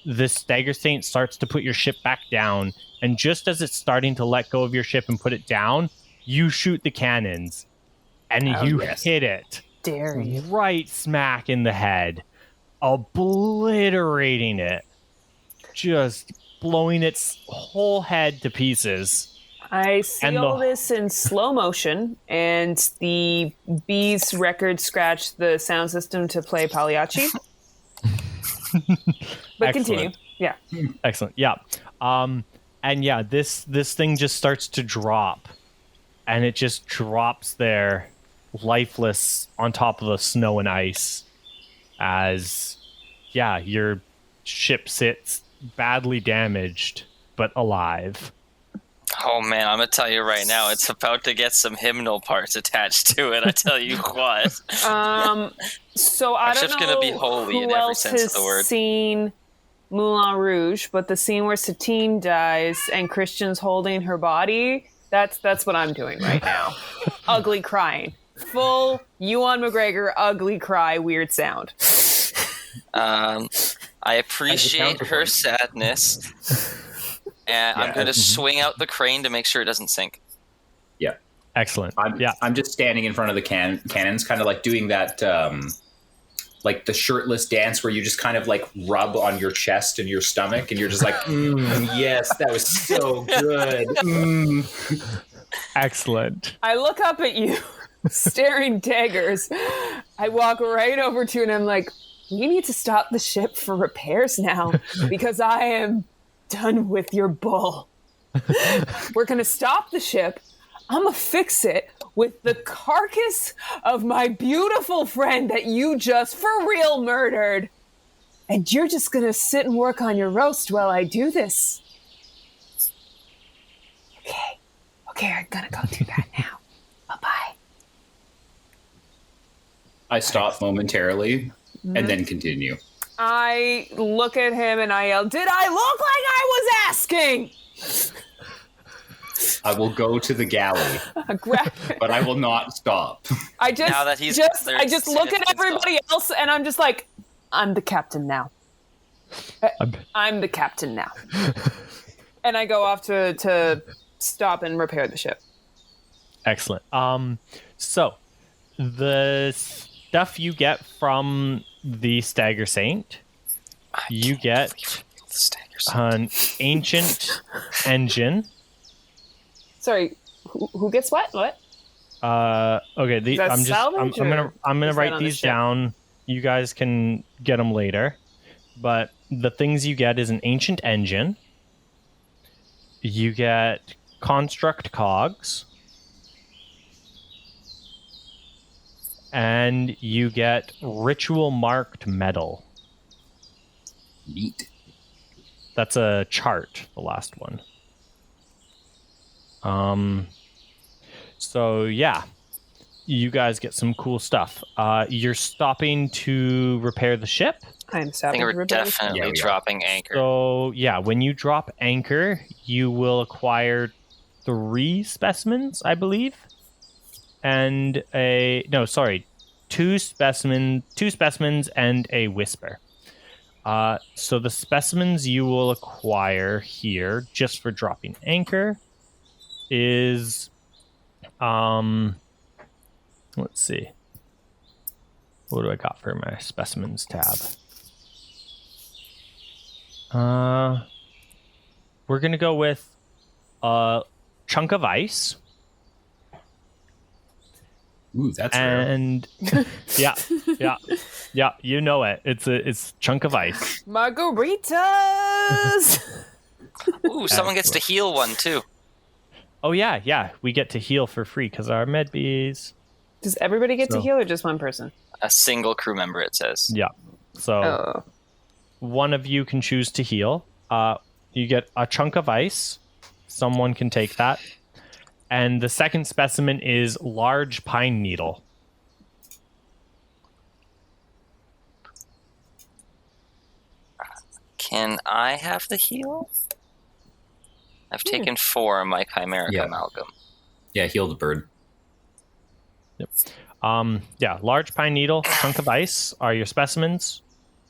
the Stagger Saint starts to put your ship back down, and just as it's starting to let go of your ship and put it down, you shoot the cannons and hit it right smack in the head, obliterating it, just blowing its whole head to pieces. I see all this in slow motion, and the bees record scratch the sound system to play Pagliacci. But continue. Yeah. Excellent. Yeah. This thing just starts to drop, and it just drops there lifeless on top of the snow and ice as your ship sits badly damaged but alive. Oh man, I'm gonna tell you right now, it's about to get some hymnal parts attached to it. I tell you what. So I don't know gonna be holy who in every else sense of the word. has seen Moulin Rouge, but the scene where Satine dies and Christian's holding her body, that's what I'm doing right now. Ugly crying. Full Ewan McGregor ugly cry, weird sound. I appreciate her sadness. And I'm going to swing out the crane to make sure it doesn't sink. Yeah. Excellent. I'm just standing in front of the cannons, kind of doing that, the shirtless dance where you just kind of rub on your chest and your stomach, and you're just yes, that was so good. Excellent. I look up at you, staring daggers. I walk right over to you, and I'm like, you need to stop the ship for repairs now, because I am done with your bull. We're gonna stop the ship. I'm gonna fix it with the carcass of my beautiful friend that you just for real murdered, and you're just gonna sit and work on your roast while I do this. Okay, I'm gonna go do that now. Bye-bye. I stop momentarily and then continue. I look at him and I yell, "Did I look like I was asking?" I will go to the galley, but I will not stop. I just look at everybody else, and I'm just like, I'm the captain now. I'm the captain now. And I go off to stop and repair the ship. Excellent. So the stuff you get from the Stagger Saint, you get an ancient engine. Sorry, who gets what? What? Okay. I'm gonna write these down. You guys can get them later. But the things you get is an ancient engine. You get construct cogs. And you get ritual marked metal. Neat. That's a chart, the last one. So yeah, you guys get some cool stuff. You're stopping to repair the ship. I'm stopping. I think we're definitely dropping anchor. So yeah, when you drop anchor, you will acquire 3 specimens, I believe, and two specimens and a whisper. So the specimens you will acquire here just for dropping anchor is let's see. What do I got for my specimens tab? We're gonna go with a chunk of ice. Ooh, that's and yeah, you know it. It's chunk of ice. Margaritas. Ooh, someone gets to heal one too. Oh yeah, we get to heal for free because our med bees. Does everybody get to heal or just one person? A single crew member, it says. Yeah. So one of you can choose to heal. You get a chunk of ice. Someone can take that. And the second specimen is large pine needle. Can I have the heal? I've taken 4 of my chimeric amalgam. Yeah, heal the bird. Yep. Large pine needle, chunk of ice are your specimens.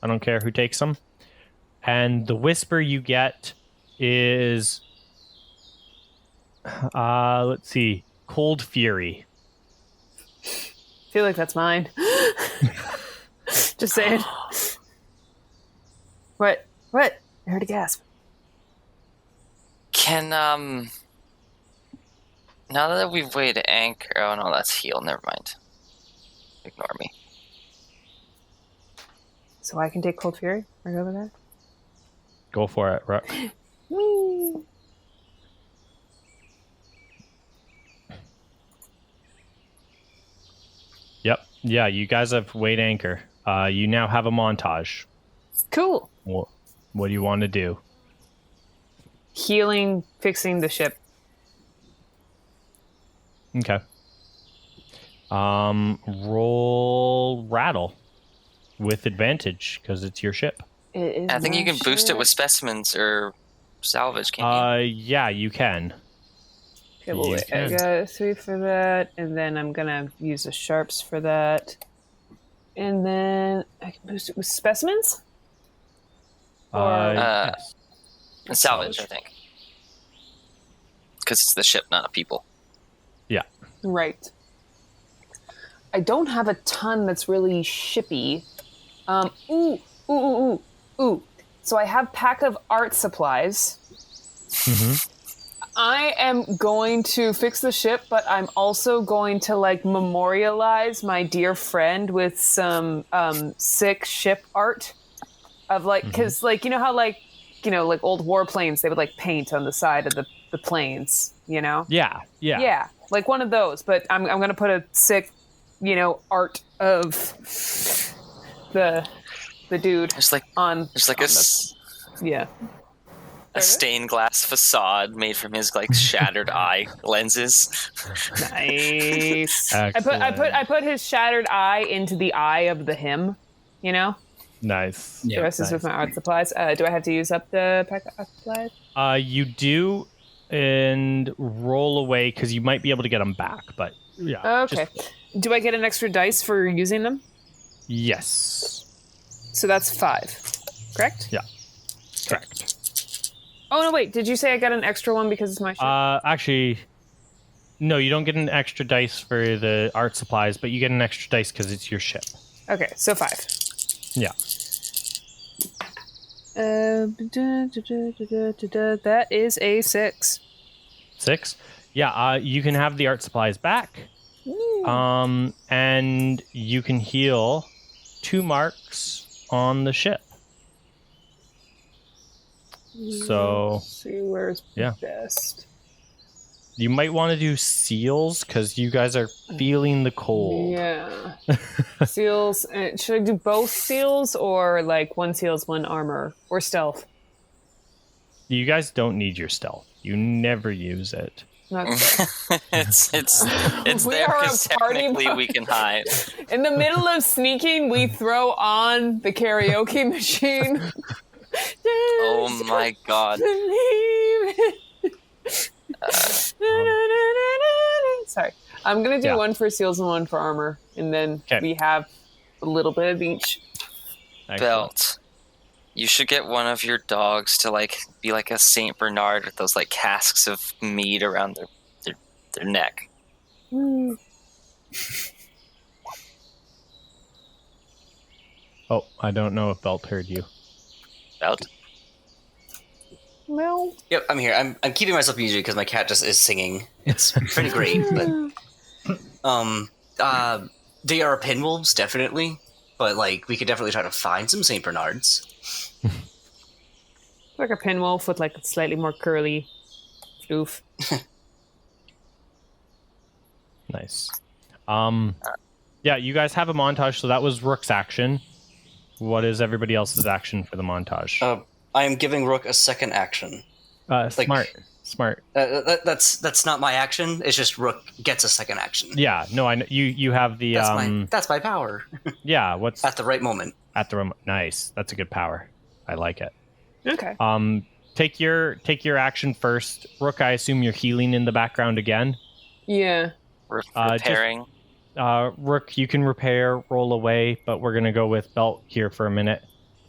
I don't care who takes them. And the whisper you get is... let's see. Cold Fury. I feel like that's mine. Just saying. What? I heard a gasp. Can, now that we've weighed anchor... Oh, no, that's heal. Never mind. Ignore me. So I can take Cold Fury? Or go with that? Go for it, Rook. Woo! Yep. Yeah, you guys have weighed anchor. You now have a montage. Cool. What do you want to do? Healing, fixing the ship. Okay. Roll rattle with advantage because it's your ship. I think you can boost it with specimens or salvage, can't you? Yeah, you can. Okay, well, wait. I got 3 for that, and then I'm gonna use the sharps for that. And then I can boost it with specimens? Yes. Salvage, I think. Because it's the ship, not a people. Yeah. Right. I don't have a ton that's really shippy. Ooh. So I have pack of art supplies. Mm-hmm. I am going to fix the ship, but I'm also going to memorialize my dear friend with some sick ship art of because you know how old warplanes, they would paint on the side of the planes, you know? Yeah. Like one of those, but I'm going to put a sick, art of the dude a stained glass facade made from his shattered eye lenses. Nice. I put his shattered eye into the eye of the him, Nice. The rest is with my art supplies. Do I have to use up the pack of art supplies? You do, and roll away because you might be able to get them back. But yeah. Okay. Do I get an extra dice for using them? Yes. So that's 5, correct? Yeah. Correct. Oh no! Wait. Did you say I got an extra one because it's my ship? Actually, no. You don't get an extra dice for the art supplies, but you get an extra dice because it's your ship. Okay, so 5. Yeah. That is a 6. 6? Yeah, you can have the art supplies back. And you can heal 2 marks on the ship. So let's see where's best. You might want to do seals because you guys are feeling the cold. Yeah. Seals. Should I do both seals or like one seals, one armor, or stealth? You guys don't need your stealth. You never use it. It's there because technically we can hide. In the middle of sneaking, we throw on the karaoke machine. Oh my god. Sorry. I'm going to do one for seals and one for armor. And then we have a little bit of each. Excellent. Belt. You should get one of your dogs to like be like a Saint Bernard with those like casks of mead around their neck. Mm. Oh, I don't know if Belt heard you. Belt? Well. Yep, I'm here. I'm keeping myself muted because my cat just is singing. It's pretty great, but they are pinwolves, definitely. But like, we could definitely try to find some Saint Bernards. Like a pinwolf with like a slightly more curly floof. Nice. Yeah, you guys have a montage, so that was Rook's action. What is everybody else's action for the montage? I am giving Rook a second action. Smart. That's not my action. It's just Rook gets a second action. Yeah, no, I know you have the that's my power. Yeah, what's at the right moment. At the remote. Nice. That's a good power. I like it. Okay. Take your action first. Rook, I assume you're healing in the background again. Yeah. Repairing. Rook, you can repair, roll away, but we're gonna go with Belt here for a minute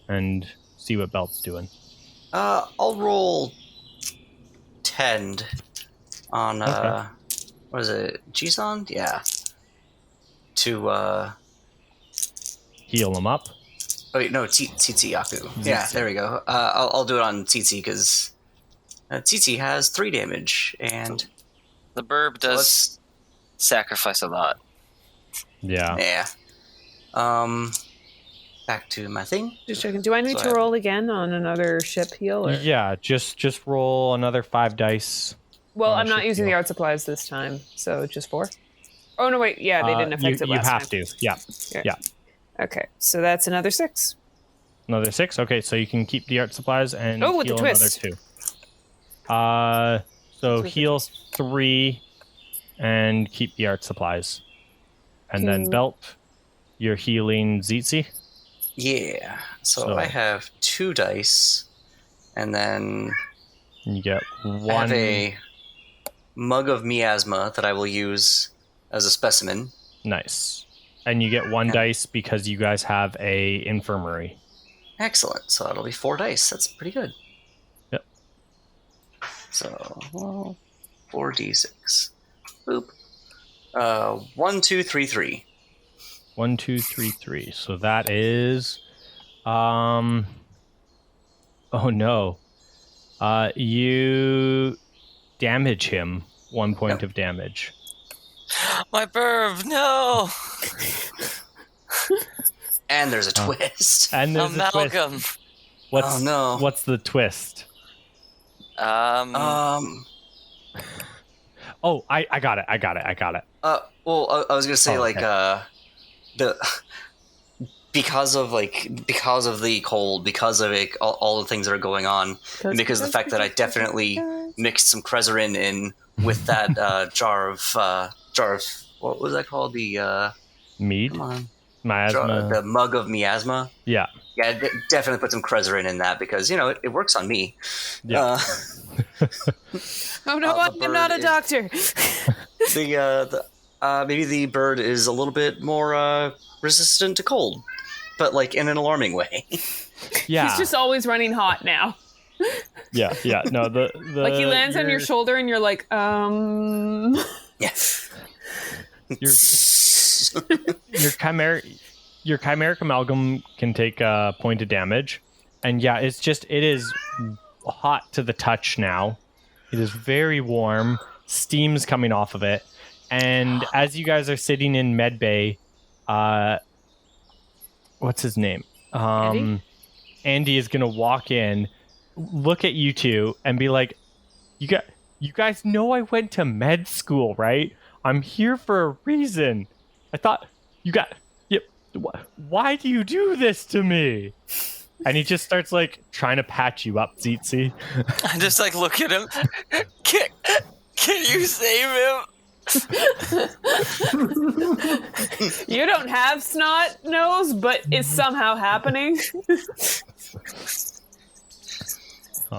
and see what Belt's doing. I'll roll tend on what is it? Jisan? Yeah. To heal him up. Oh wait, no, Tzitzi-Yaku. Yeah, there we go. I'll do it on Tzitzi because Tzitzi has 3 damage, and the burb does sacrifice a lot. Yeah. Yeah. Back to my thing. Just checking. Do I need to roll again on another ship heal? Or? Yeah, just roll another 5 dice. Well, I'm not using the art supplies this time, so just 4. Oh no, wait. Yeah, they didn't affect it last time. You have to. Yeah. Okay, so that's another 6. Another 6. Okay, so you can keep the art supplies and with heal the twist. Another 2. So heal 3 and keep the art supplies. And then Belt, you're healing Tzitzi? Yeah. So I have 2 dice, and then you get 1. I have a mug of miasma that I will use as a specimen. Nice. And you get 1 dice because you guys have a infirmary. Excellent. So that'll be 4 dice. That's pretty good. Yep. So 4d6. Boop. 1, 2, 3, 3. 1, 2, 3, 3. So that is, oh no, you damage him 1 point of damage. My burb, no. And there's a twist. And there's Amalgam. a twist. What's the twist? Oh, I got it. Well, I was gonna say because of the cold, because of all the things that are going on, and because of the fact that I definitely mixed some Krezerin in with that jar of what was that called? The mead. Come on. Miasma. The mug of miasma. Yeah. Yeah, definitely put some Krezerin in that because it works on me. Yeah. Oh no, I'm not a doctor. Maybe the bird is a little bit more resistant to cold, but like in an alarming way. Yeah. He's just always running hot now. Yeah. No, the like he lands on your shoulder and you're like, Yes. Your chimeric amalgam can take a point of damage, and yeah, it is hot to the touch now. It is very warm. Steam's coming off of it, and as you guys are sitting in medbay, what's his name? Andy is gonna walk in, look at you two, and be like, "You You guys know I went to med school, right? I'm here for a reason. I thought you got... Yep. Why do you do this to me? And he just starts, like, trying to patch you up, Tzitzi. I just, like, look at him. Can you save him? You don't have snot nose, but it's somehow happening.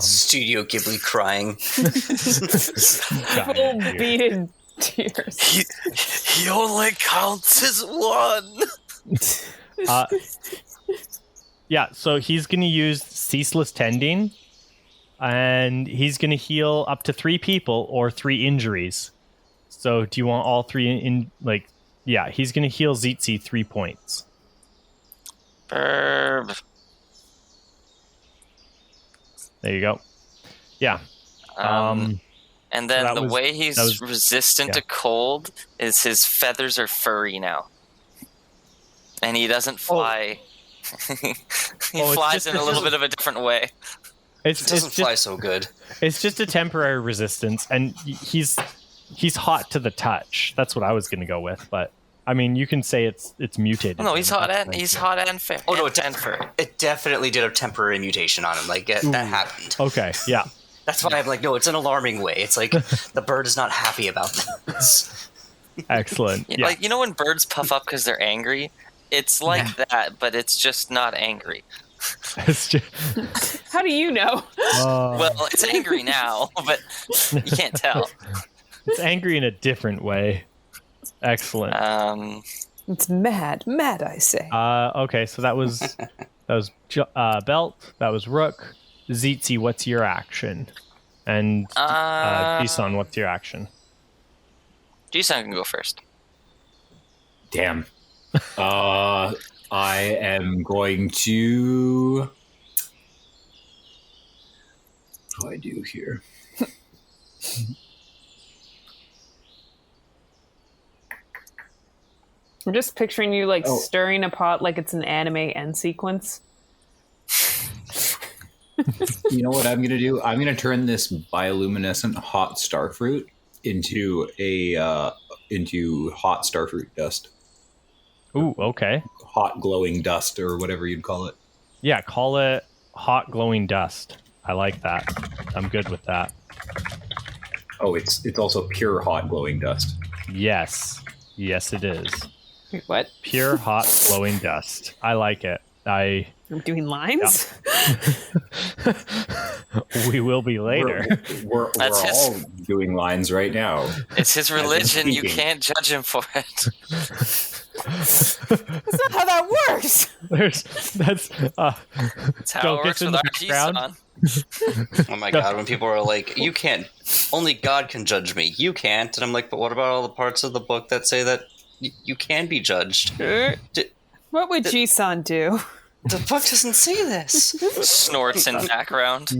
Studio Ghibli crying. Full beaded tears. He only counts as one. Yeah, so he's going to use Ceaseless Tending, and he's going to heal up to 3 people or 3 injuries. So do you want all 3 in like... Yeah, he's going to heal Tzitzi 3 points. Burb. There you go. Yeah. And then the way he's resistant to cold is his feathers are furry now. And he doesn't fly. He flies in a little bit of a different way. It doesn't fly so good. It's just a temporary resistance, and he's hot to the touch. That's what I was going to go with, but I mean, you can say it's mutated. No, he's hot and fair. Oh no, it definitely did a temporary mutation on him. Like that happened. Okay, yeah. That's why I'm like, no, it's an alarming way. It's like the bird is not happy about this. Excellent. Yeah. Like, you know when birds puff up because they're angry? It's like that, but it's just not angry. How do you know? Well, it's angry now, but you can't tell. It's angry in a different way. Excellent. It's mad, I say. Okay, so that was Belt. That was Rook. Tzitzi, what's your action? And Jisan, what's your action? Jisan can go first. Damn. I am going to... What do I do here? I'm just picturing you like stirring a pot like it's an anime end sequence. You know what I'm going to do? I'm going to turn this bioluminescent hot starfruit into hot starfruit dust. Ooh, okay. Hot glowing dust, or whatever you'd call it. Yeah, call it hot glowing dust. I like that. I'm good with that. Oh, it's also pure hot glowing dust. Yes, it is. Wait, what? Pure hot glowing dust. I like it. I'm doing lines? Yeah. We will be later. We're all doing lines right now. It's his religion. You can't judge him for it. That's not how that works. That's how it works with our Jisan. Oh my god, when people are like, you can't, only God can judge me, you can't. And I'm like, but what about all the parts of the book that say that you can be judged? What would Jisan do? The book doesn't say this. Snorts in background.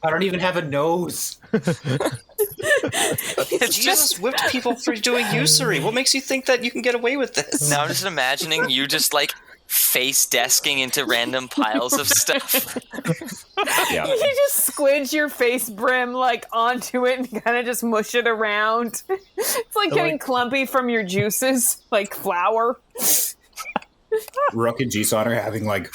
I don't even have a nose. Jesus whipped people for doing usury. What makes you think that you can get away with this? Now I'm just imagining you just like face desking into random piles of stuff. Yeah. You just squidge your face brim like onto it and kind of just mush it around. It's like getting clumpy from your juices, like flour. Rook and Jisan are having like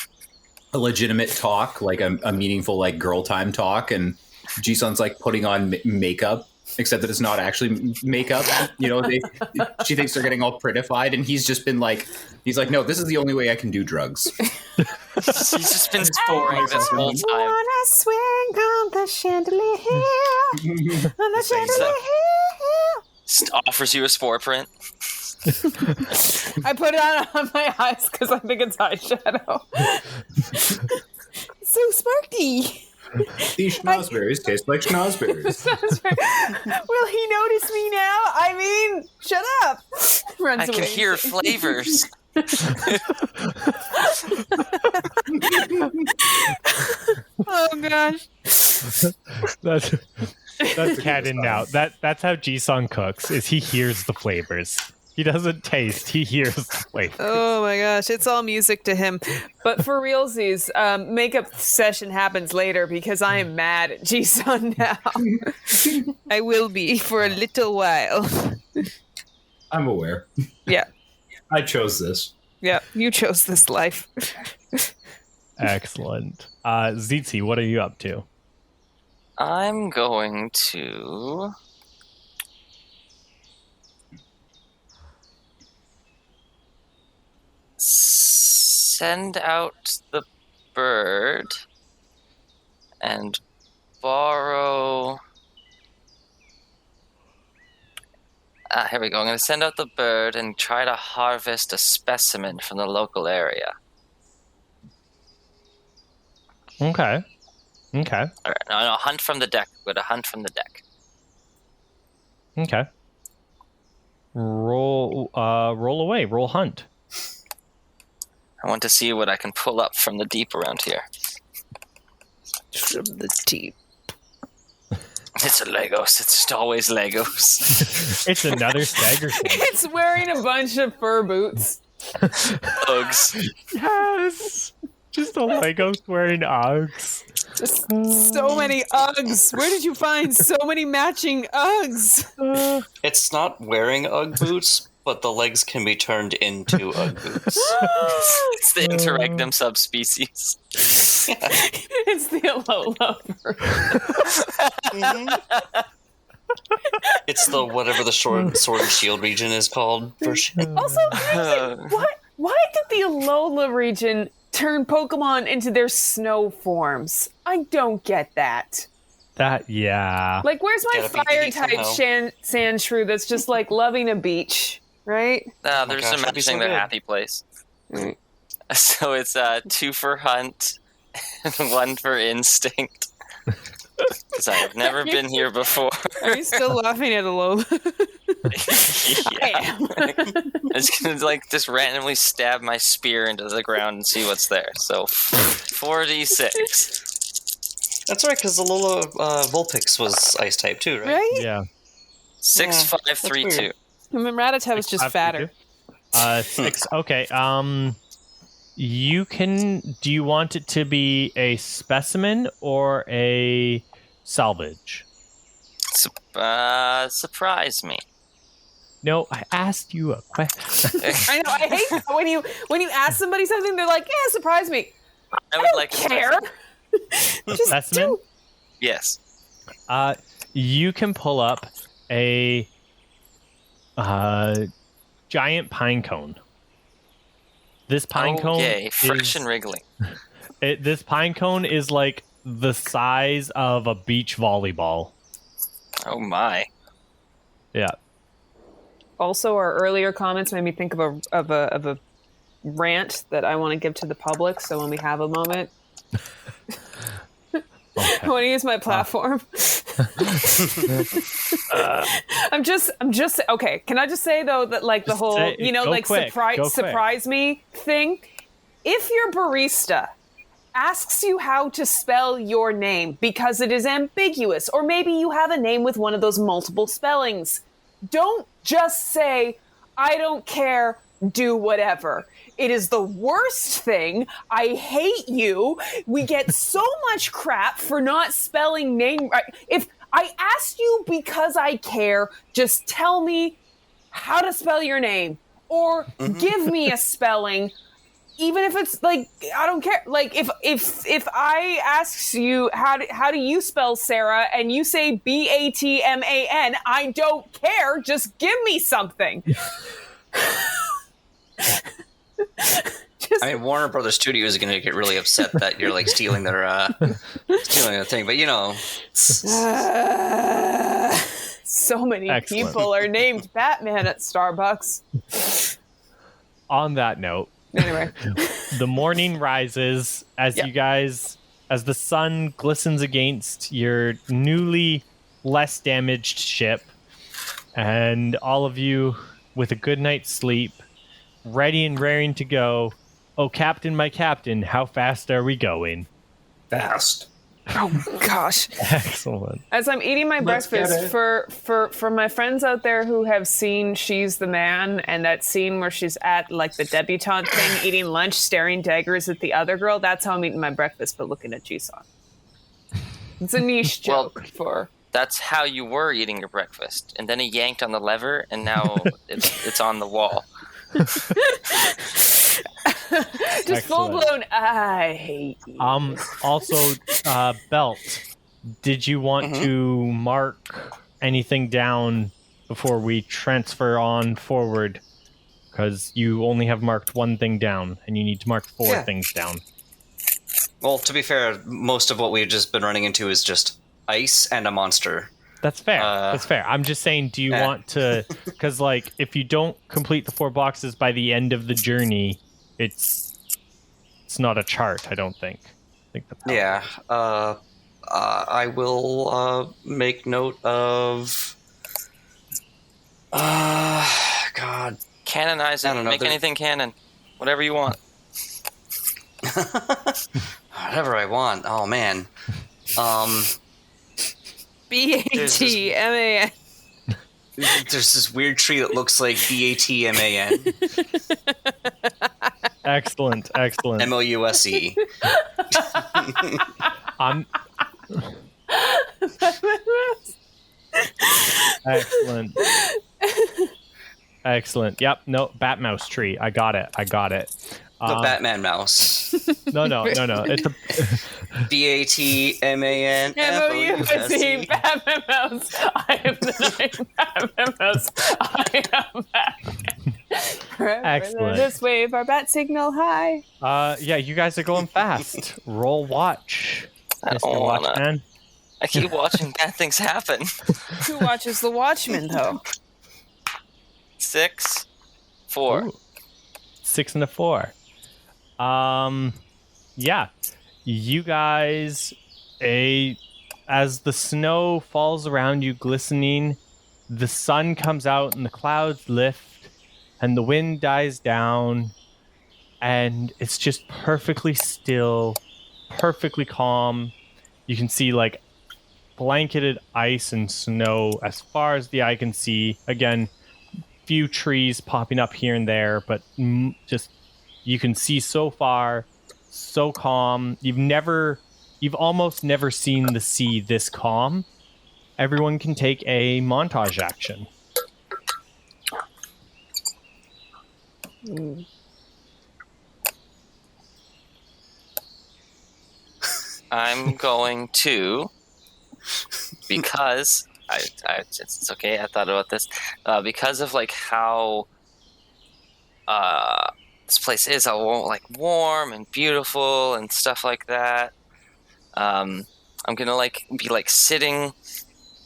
a legitimate talk, like a meaningful like girl time talk, and Jisan's like putting on makeup, except that it's not actually makeup. You know, she thinks they're getting all prettified, and he's like, no, this is the only way I can do drugs. He's just been scoring this whole time. I wanna swing on the chandelier. On the chandelier. Offers you a spore print. I put it on my eyes because I think it's eyeshadow. It's so sparky. These schnozberries taste like schnozberries. Will he notice me now? I mean, shut up. Runs I can hear flavors. Oh gosh. That's cat in now. That's how Jisan cooks. Is he hears the flavors. He doesn't taste. He hears flavor. Oh my gosh, it's all music to him. But for realsies, makeup session happens later because I am mad at Jisan now. I will be for a little while. I'm aware. Yeah. I chose this. Yeah, you chose this life. Excellent. Tzitzi, what are you up to? I'm going to... send out the bird and borrow... here we go. I'm going to send out the bird and try to harvest a specimen from the local area. Okay. All right, no, hunt from the deck. Go to hunt from the deck. Okay. Roll away. Roll hunt. I want to see what I can pull up from the deep around here. From the deep. It's a Legos. It's just always Legos. It's another stagger snake. It's wearing a bunch of fur boots. Uggs. Yes. Just a Lego wearing Uggs. Just so many Uggs. Where did you find so many matching Uggs? It's not wearing Ugg boots, but the legs can be turned into Ugg boots. It's the Interregnum subspecies. It's the Alola It's the whatever the Sword and Shield region is called version. Also, why did the Alola region turn Pokemon into their snow forms? I don't get that. Yeah. Like, where's my fire-type Sandshrew that's just, like, loving a beach, right? There's some matching their happy place. Right. So it's 2 for hunt and 1 for instinct. Because I have never been here before. Are you still laughing at Alola? Yeah. I am. I'm just gonna just randomly stab my spear into the ground and see what's there. So 4d6. That's right, because Alola Vulpix was ice type too, right? Right? Yeah. 6, 5, 3, 2. I mean, Rattata was just fatter. 6. Okay. Do you want it to be a specimen or a salvage? Surprise me. No, I asked you a question. I know. I hate that when you ask somebody something, they're like, "Yeah, surprise me." I would like care. Just specimen? do. Yes. You can pull up a giant pine cone. This pine cone fresh and wriggling. This pine cone is like the size of a beach volleyball. Oh my. Yeah. Also, our earlier comments made me think of a rant that I want to give to the public. So when we have a moment, I want to use my platform. I'm just okay. Can I just say though that like the whole surprise me thing? If your barista asks you how to spell your name because it is ambiguous, or maybe you have a name with one of those multiple spellings, don't just say, "I don't care, do whatever." It is the worst thing. I hate you. We get so much crap for not spelling name right. If I asked you because I care, just tell me how to spell your name or give me a spelling. Even if it's like, I don't care. Like if I ask you how do you spell Sarah and you say BATMAN, I don't care. Just give me something. I mean, Warner Brothers Studios is going to get really upset that you're like stealing their thing, but you know. So many people are named Batman at Starbucks. On that note, anyway, the morning rises as as the sun glistens against your newly less damaged ship, and all of you with a good night's sleep, ready and raring to go. Oh, Captain, my Captain, how fast are we going? Fast. Oh gosh. Excellent. As I'm eating my breakfast, for my friends out there who have seen She's the Man and that scene where she's at like the debutante thing eating lunch, staring daggers at the other girl, that's how I'm eating my breakfast, but looking at Jisan. It's a niche joke for... That's how you were eating your breakfast. And then he yanked on the lever and now it's on the wall. Just full blown. I hate you. Also, Belt, did you want to mark anything down before we transfer on forward? Because you only have marked one thing down, and you need to mark 4 things down. Well, to be fair, most of what we've just been running into is just ice and a monster. That's fair. That's fair. I'm just saying, do you want to... Because, like, if you don't complete the 4 boxes by the end of the journey, it's not a chart, I don't think. I will make note of... God. Canonize it. Make anything canon. Whatever you want. Whatever I want. Oh, man. BATMAN. There's this weird tree that looks like BATMAN. Excellent. MOUSE. Excellent. Yep. No, bat mouse tree. I got it. The Batman mouse. No. It's a BATMAN. MOUSE. Batman mouse. I am the Batman mouse. I am Batman. Excellent. This wave our bat signal high. Yeah, you guys are going fast. Roll watch. I don't wanna. I keep watching bad things happen. Who watches The Watchmen, though? 6, 4. Ooh. 6 and a 4. Yeah. You guys, as the snow falls around you glistening, the sun comes out and the clouds lift and the wind dies down and it's just perfectly still, perfectly calm. You can see like blanketed ice and snow as far as the eye can see. Again, few trees popping up here and there, but just you can see so far, so calm. You've almost never seen the sea this calm. Everyone can take a montage action. I'm going to, because it's okay. I thought about this because of like how this place is all like warm and beautiful and stuff like that. I'm gonna like be like sitting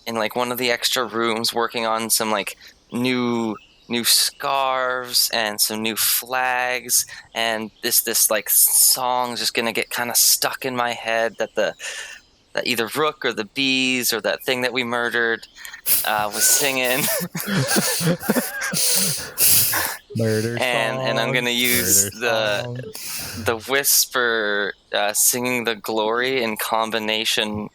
in like one of the extra rooms working on some like new scarves and some new flags, and this like song just gonna get kind of stuck in my head that either Rook or the bees or that thing that we murdered was singing. Murder and I'm gonna use the whisper singing the glory in combination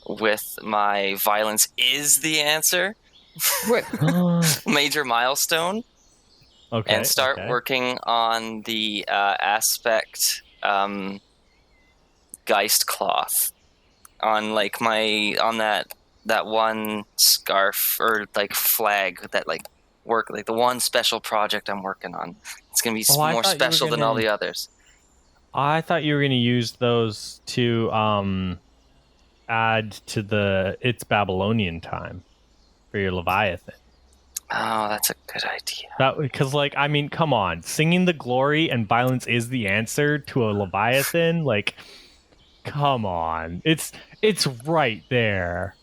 with my violence is the answer. Major milestone. Okay. And start working on the aspect Geist cloth on like on that one scarf or like flag that like work like the one special project I'm working on. It's gonna be more special than all the others. I thought you were gonna use those to add to the It's Babylonian Time for your Leviathan. Oh, that's a good idea. Because, like, I mean, come on. Singing the glory and violence is the answer to a Leviathan? Like, come on. It's right there.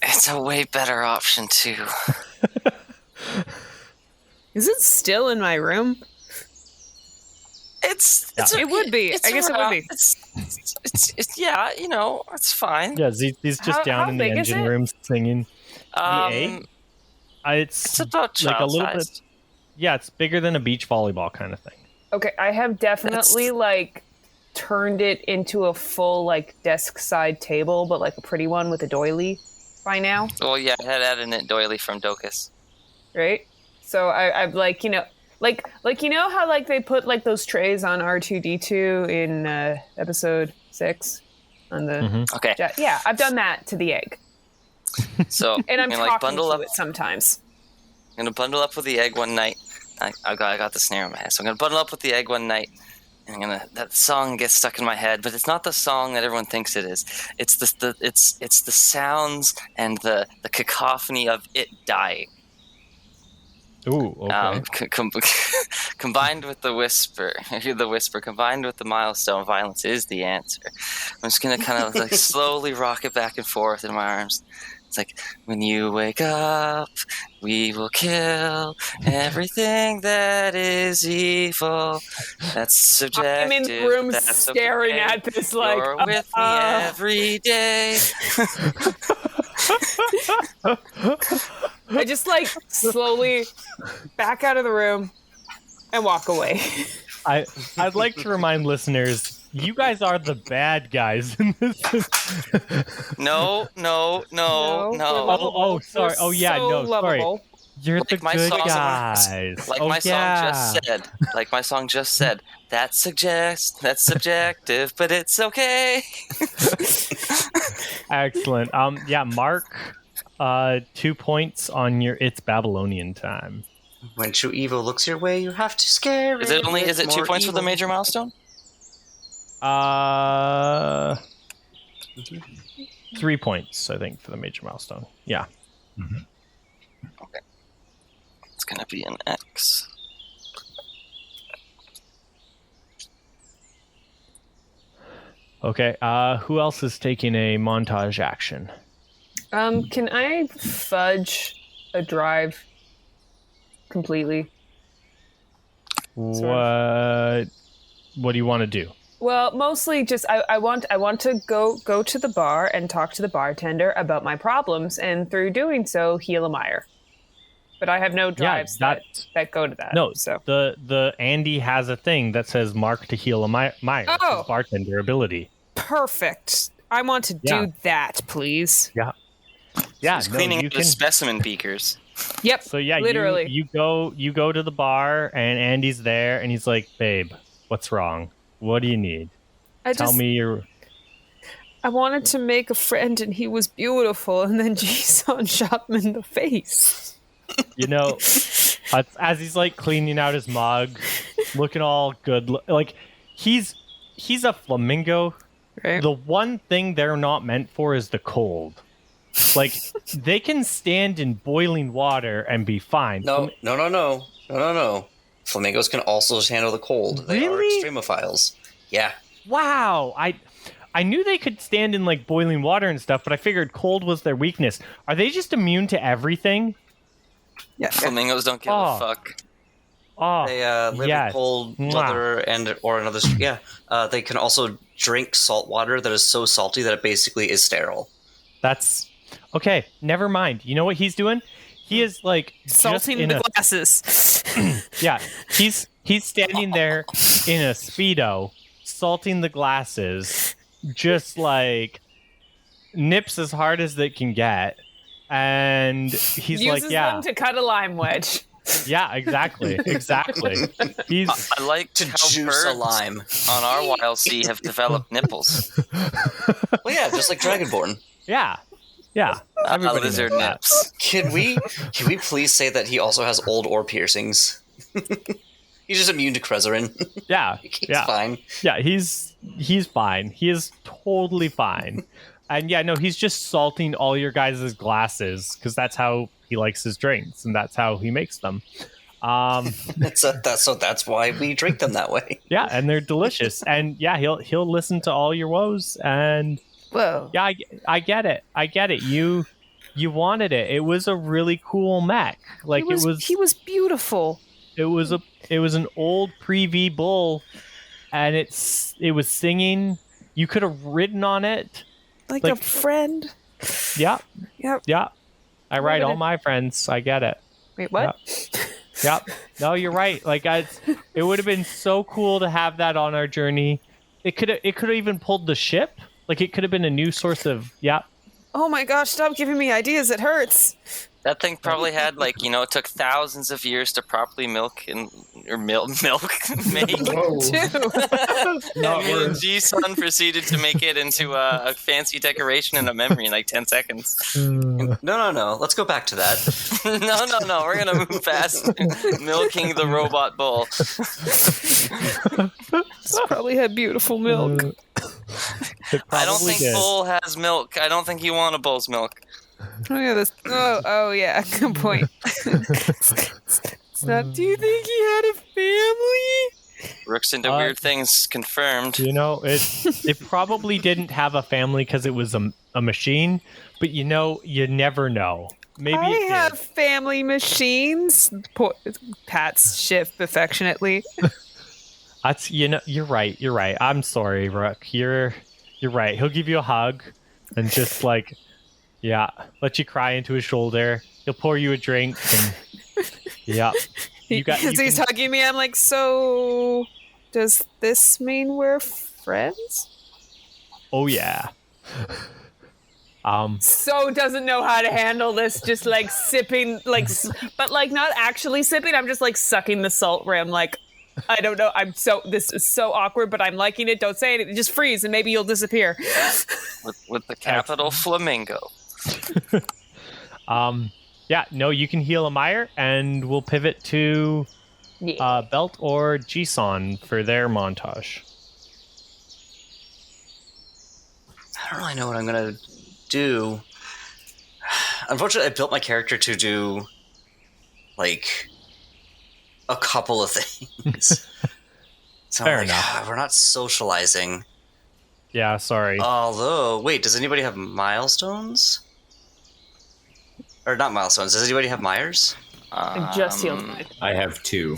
It's a way better option, too. Is it still in my room? It would be. I guess it would be. It's yeah, you know, it's fine. Yeah, he's just down in the engine room singing. It's about like a little child-sized. bit. Yeah, it's bigger than a beach volleyball kind of thing. Okay, I have definitely like turned it into a full like desk side table, but like a pretty one with a doily by now. Well, yeah, I had added a doily from Docus. Right? So I've like, you know, like you know how like they put like those trays on R2D2 in episode 6 on the Okay. Yeah, I've done that to the egg. So and I'm talking like bundle to up it sometimes. I'm gonna bundle up with the egg one night. I got the snare in my head, so I'm gonna bundle up with the egg one night. And that song gets stuck in my head, but it's not the song that everyone thinks it is. It's the sounds and the cacophony of it dying. Ooh, okay. Combined with the whisper, combined with the milestone, violence is the answer. I'm just gonna kind of like slowly rock it back and forth in my arms. It's like, when you wake up, we will kill everything that is evil. That's subjective. I'm in the room staring at this like, you're with me every day. I just like slowly back out of the room and walk away. I'd like to remind listeners, you guys are the bad guys in this. No. Oh, sorry. Oh, yeah, so no, lovable. sorry. You're Like the my good song- guys. Like Oh, my song just said, that's subjective, but it's okay. Excellent. Yeah, Mark, 2 points on your It's Babylonian time. When true evil looks your way, you have to scare it. Is it 2 points for the major milestone? 3 points, I think, for the major milestone. Yeah. Okay. It's gonna be an X. Okay. Who else is taking a montage action? Can I fudge a drive completely? What do you want to do? Well, mostly just I want to go to the bar and talk to the bartender about my problems, and through doing so, heal a mire. But I have no drives that go to that. No, so the Andy has a thing that says mark to heal a mire. Oh. His bartender ability. Perfect. I want to do that, please. Yeah. Yeah. He's cleaning up the specimen beakers. Yep. So yeah, literally. you go to the bar and Andy's there and he's like, "Babe, what's wrong? What do you need? Tell me your." I wanted to make a friend and he was beautiful, and then Jisan shot him in the face. You know, as he's like cleaning out his mug, looking all good, like he's a flamingo. Right. The one thing they're not meant for is the cold. Like they can stand in boiling water and be fine. No. Flamingos can also handle the cold. They are extremophiles. Yeah. Wow. I knew they could stand in like boiling water and stuff, but I figured cold was their weakness. Are they just immune to everything? Yeah. Flamingos don't give a fuck. Oh, they live in cold weather or another. Yeah. They can also drink salt water that is so salty that it basically is sterile. That's okay. Never mind. You know what he's doing? He is like salting the glasses. Yeah, he's standing there in a Speedo, salting the glasses, just like nips as hard as they can get, and he's uses them to cut a lime wedge. Yeah, exactly. I like to how juice birds a lime on our Wildsea have developed nipples. Well, yeah, just like Dragonborn. Yeah. Lizard nips. Can we please say that he also has old ore piercings? He's just immune to Krezerin. Yeah. He's fine. Yeah, he's fine. He is totally fine. And yeah, no, he's just salting all your guys' glasses because that's how he likes his drinks and that's how he makes them. That's why we drink them that way. Yeah, and they're delicious. And yeah, he'll listen to all your woes. And whoa, yeah, I get it. You wanted it. It was a really cool mech. Like he was beautiful. It was an old pre-V bull, and it was singing. You could have ridden on it. Like a friend. Yeah. Yep. Yeah. I ride all my friends. I get it. Wait, what? Yep. No, you're right. Like it would have been so cool to have that on our journey. it could have even pulled the ship. Like, it could have been a new source of Oh my gosh, stop giving me ideas. It hurts. That thing probably had, like, it took thousands of years to properly milk make. Whoa. Not And worth. Jisan proceeded to make it into a fancy decoration and a memory in like 10 seconds. No. Let's go back to that. No. We're gonna move past milking the robot bull. This probably had beautiful milk. I don't think bull has milk. I don't think you want a bull's milk. Oh yeah, yeah, good point. It's not. Do you think he had a family? Rook's into weird things confirmed. It probably didn't have a family because it was a machine, but you never know. Maybe I it have did. family machines. Pats Schiff affectionately. That's you're right. You're right. I'm sorry, Rook. You're right. He'll give you a hug and just like. Yeah, let you cry into his shoulder. He'll pour you a drink, and He's hugging me. I'm like, so does this mean we're friends? Oh yeah. So doesn't know how to handle this. Just like sipping, but like not actually sipping. I'm just like sucking the salt rim. Like, I don't know. This is so awkward, but I'm liking it. Don't say anything. Just freeze, and maybe you'll disappear. With the capital Flamingo. You can heal a Meyer, and we'll pivot to Belt or Jisan for their montage. I don't really know what I'm gonna do. Unfortunately, I built my character to do like a couple of things. So Fair enough. We're not socializing. Yeah, sorry. Although, wait, does anybody have milestones? Or not milestones. Does anybody have Myers? I just healed mine. I have 2.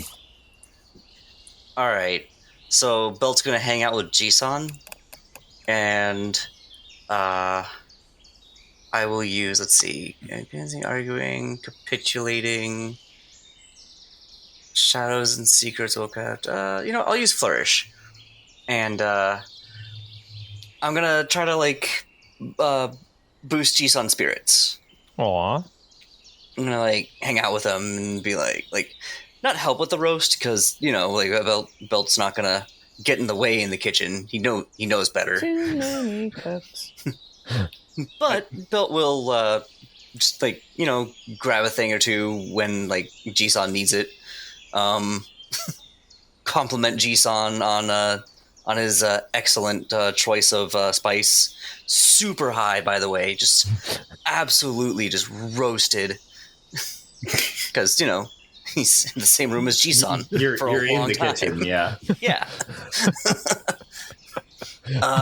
All right. So Belt's gonna hang out with Jisan, and I will use. Let's see. Advancing, arguing, capitulating, shadows and secrets will cut. I'll use flourish, and I'm gonna try to boost Jisan's spirits. Aw. I'm gonna hang out with him and be like not help with the roast because Belt's not gonna get in the way in the kitchen. He knows better. Too many cups. But Belt will just grab a thing or two when Jisan needs it. Compliment Jisan on his excellent choice of spice. Super high, by the way, just absolutely just roasted. Because he's in the same room as Jisan for a long time. Kitchen, yeah. Yeah.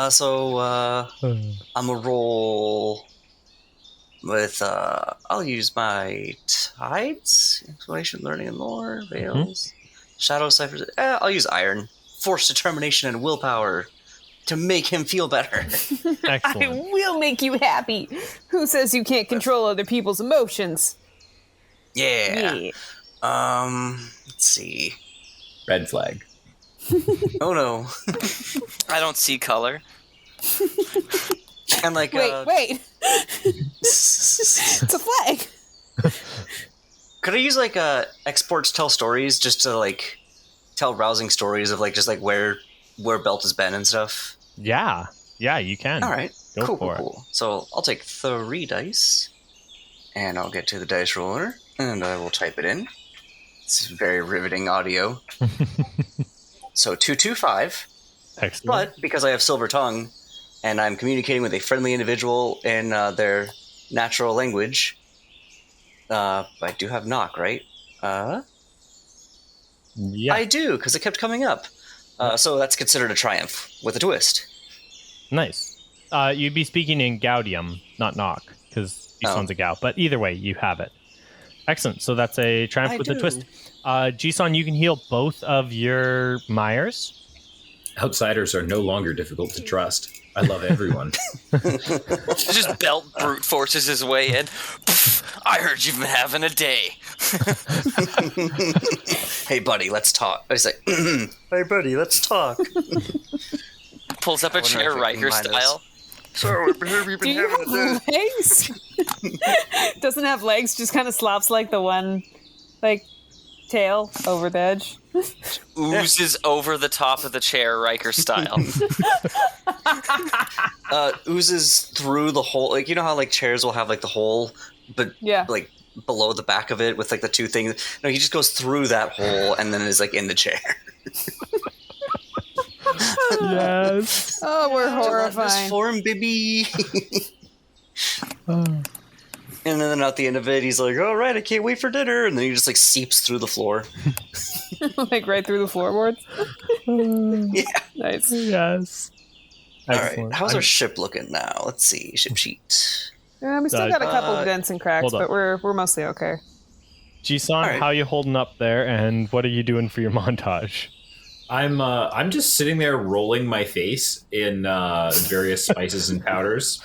So I'm gonna roll with I'll use my tides, exploration, learning, and lore, veils, shadow ciphers. I'll use iron, force, determination, and willpower to make him feel better. Excellent. I will make you happy. Who says you can't control other people's emotions? Yeah. Let's see. Red flag. Oh no. I don't see color. And wait. It's a flag. Could I use exports tell stories just to tell rousing stories of where Belt has been and stuff? Yeah, you can. All right. Go Cool. for it. So I'll take 3 dice, and I'll get to the dice roller, and I will type it in. It's very riveting audio. So 225. Excellent. But because I have Silver Tongue, and I'm communicating with a friendly individual in their natural language, I do have knock, right? Yeah. I do, because it kept coming up. So that's considered a triumph with a twist. Nice. You'd be speaking in Gaudium, not knock, because Jisan's a Gau. But either way, you have it. Excellent. So that's a triumph with a twist. Jisan, you can heal both of your Myers. Outsiders are no longer difficult to trust. I love everyone. Just Belt brute forces his way in. I heard you've been having a day. Hey, buddy, let's talk. I say, hey, buddy, let's talk. pulls up a chair Riker style. So we've been having have legs? Doesn't have legs, just kind of slops like the one, like, tail over the edge. Oozes over the top of the chair Riker style. Oozes through the hole. Like, you know how, like, chairs will have, like, the hole, but, like, below the back of it with, like, the two things? No, he just goes through that hole and then is, like, in the chair. Yes. Oh, we're horrifying. Form, baby. And then at the end of it, he's like, "All right, I can't wait for dinner," and then he just like seeps through the floor, like right through the floorboards. Yeah, nice. Yes. All right, how's our ship looking now? Let's see, ship sheet. Yeah, we still got a couple of dents and cracks, but we're mostly okay. Jisan, how you holding up there, and what are you doing for your montage? I'm just sitting there rolling my face in various spices and powders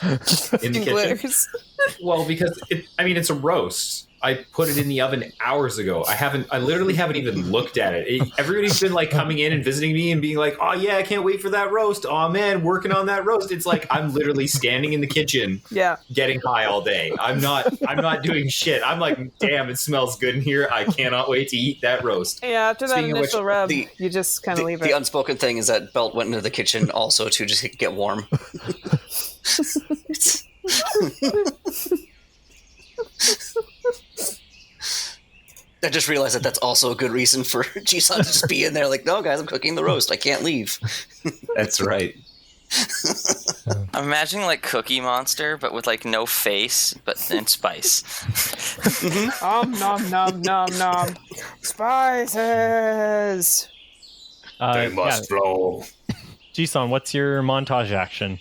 in the kitchen. Well, because it's a roast. I put it in the oven hours ago. I literally haven't even looked at it. Everybody's been like coming in and visiting me and being like, "Oh yeah, I can't wait for that roast. Oh man, working on that roast." It's like I'm literally standing in the kitchen, getting high all day. I'm not doing shit. I'm like, damn, it smells good in here. I cannot wait to eat that roast. Yeah, after that initial rub, you just kind of leave it. The unspoken thing is that Belt went into the kitchen also to just get warm. I just realized that that's also a good reason for Jisan to just be in there like, "No, guys, I'm cooking the roast. I can't leave." That's right. I'm imagining like Cookie Monster, but with like no face, and spice. Nom nom nom nom. Spices. They must flow. Jisan, what's your montage action?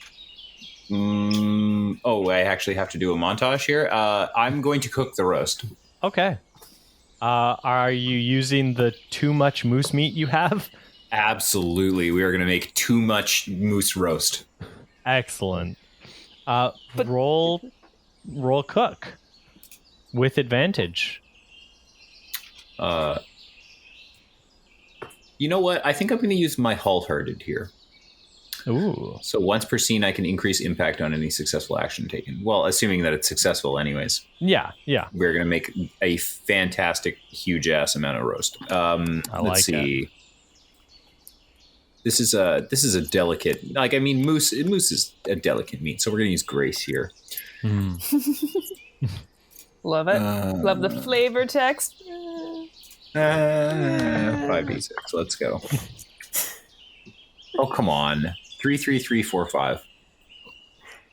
I actually have to do a montage here. I'm going to cook the roast. Okay. Are you using the too much moose meat you have? Absolutely. We are going to make too much moose roast. Excellent. Roll cook with advantage. You know what? I think I'm going to use my half-hearted here. Ooh. So once per scene, I can increase impact on any successful action taken. Well, assuming that it's successful anyways. Yeah. We're going to make a fantastic, huge-ass amount of roast. Let's see. This is a delicate... moose is a delicate meat, so we're going to use Grace here. Love it. Love the flavor text. 5d6. Let's go. Oh, come on. 3, 3, 3, 4, 5.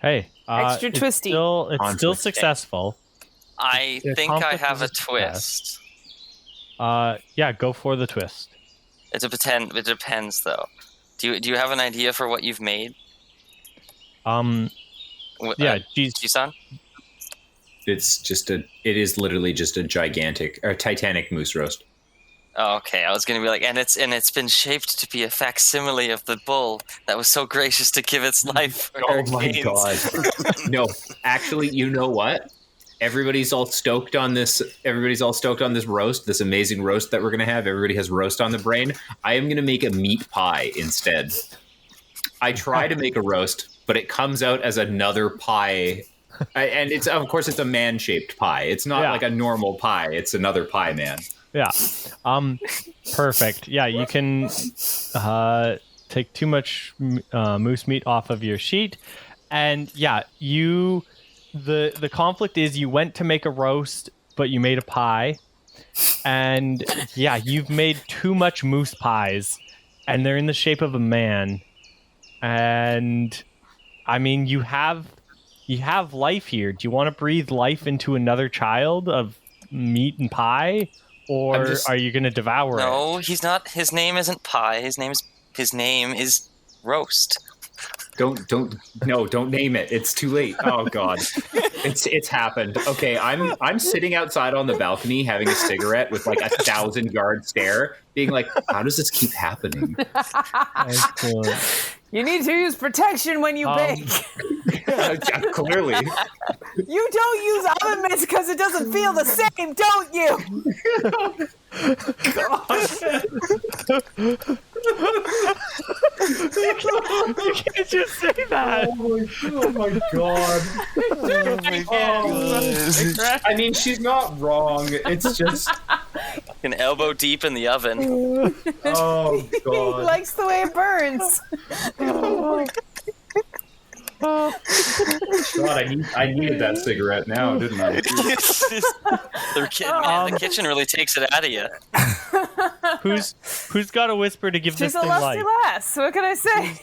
Hey, extra twisty. It's still successful. I think I have a twist. Yeah, go for the twist. It depends, though. Do you have an idea for what you've made? Jisan? It is literally just a gigantic or Titanic moose roast. Oh, okay, I was going to be like, and it's been shaped to be a facsimile of the bull that was so gracious to give its life. Oh my god! No, actually, you know what? Everybody's all stoked on this. Everybody's all stoked on this roast, this amazing roast that we're going to have. Everybody has roast on the brain. I am going to make a meat pie instead. I try to make a roast, but it comes out as another pie. And it's a man-shaped pie. It's not like a normal pie. It's another pie, man. Yeah. Perfect. Yeah, you can take too much moose meat off of your sheet. And yeah, the conflict is you went to make a roast, but you made a pie. And yeah, you've made too much moose pies, and they're in the shape of a man. And I mean, you have life here. Do you want to breathe life into another child of meat and pie? Or are you going to devour it? No, he's not. His name isn't Pie. His name is Roast. Don't name it. It's too late. Oh god. It's happened. Okay, I'm sitting outside on the balcony having a cigarette with like 1,000-yard stare, being like, how does this keep happening? Excellent. You need to use protection when you bake. Yeah, clearly. You don't use oven mitts because it doesn't feel the same, don't you? You can't just say that. Oh my god. I mean, she's not wrong. It's just An elbow deep in the oven. oh He god. likes the way it burns. God, I needed that cigarette now, didn't I? The kitchen really takes it out of you. Who's got a whisper to give She's this a thing lusty life? lass. What can I say?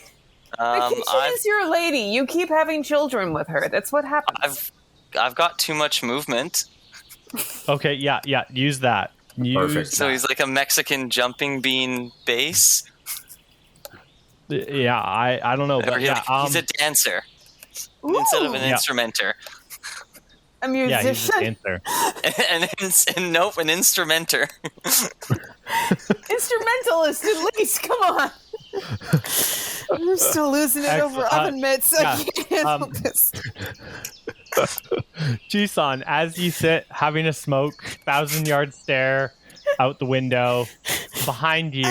The kitchen is your lady. You keep having children with her. That's what happens. I've got too much movement. Okay, yeah. Use that. Perfect. So he's like a Mexican jumping bean bass. Yeah, I don't know, but he's a dancer instead of an instrumenter. A musician. Yeah, he's a dancer. and nope, an instrumenter. Instrumentalist, at least. Come on. I'm still losing it over oven mitts. I can't handle this. Jisan, as you sit having a smoke, 1,000-yard stare out the window, behind you,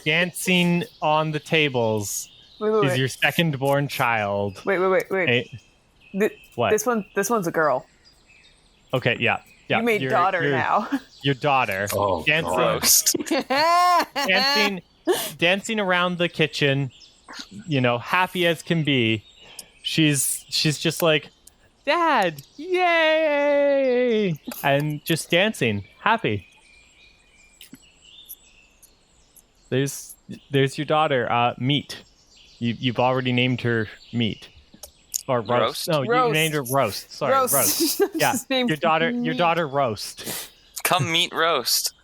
dancing on the tables, is your second-born child. Wait. What? This one's a girl. Okay, yeah. You made daughter now. Your daughter. Oh, dancing around the kitchen, happy as can be. She's just like, Dad, yay! And just dancing, happy. There's your daughter, Meat. You've already named her Meat. Or Roast. No, you named her Roast. Sorry, Roast. Yeah, your daughter Roast. Come meet Roast.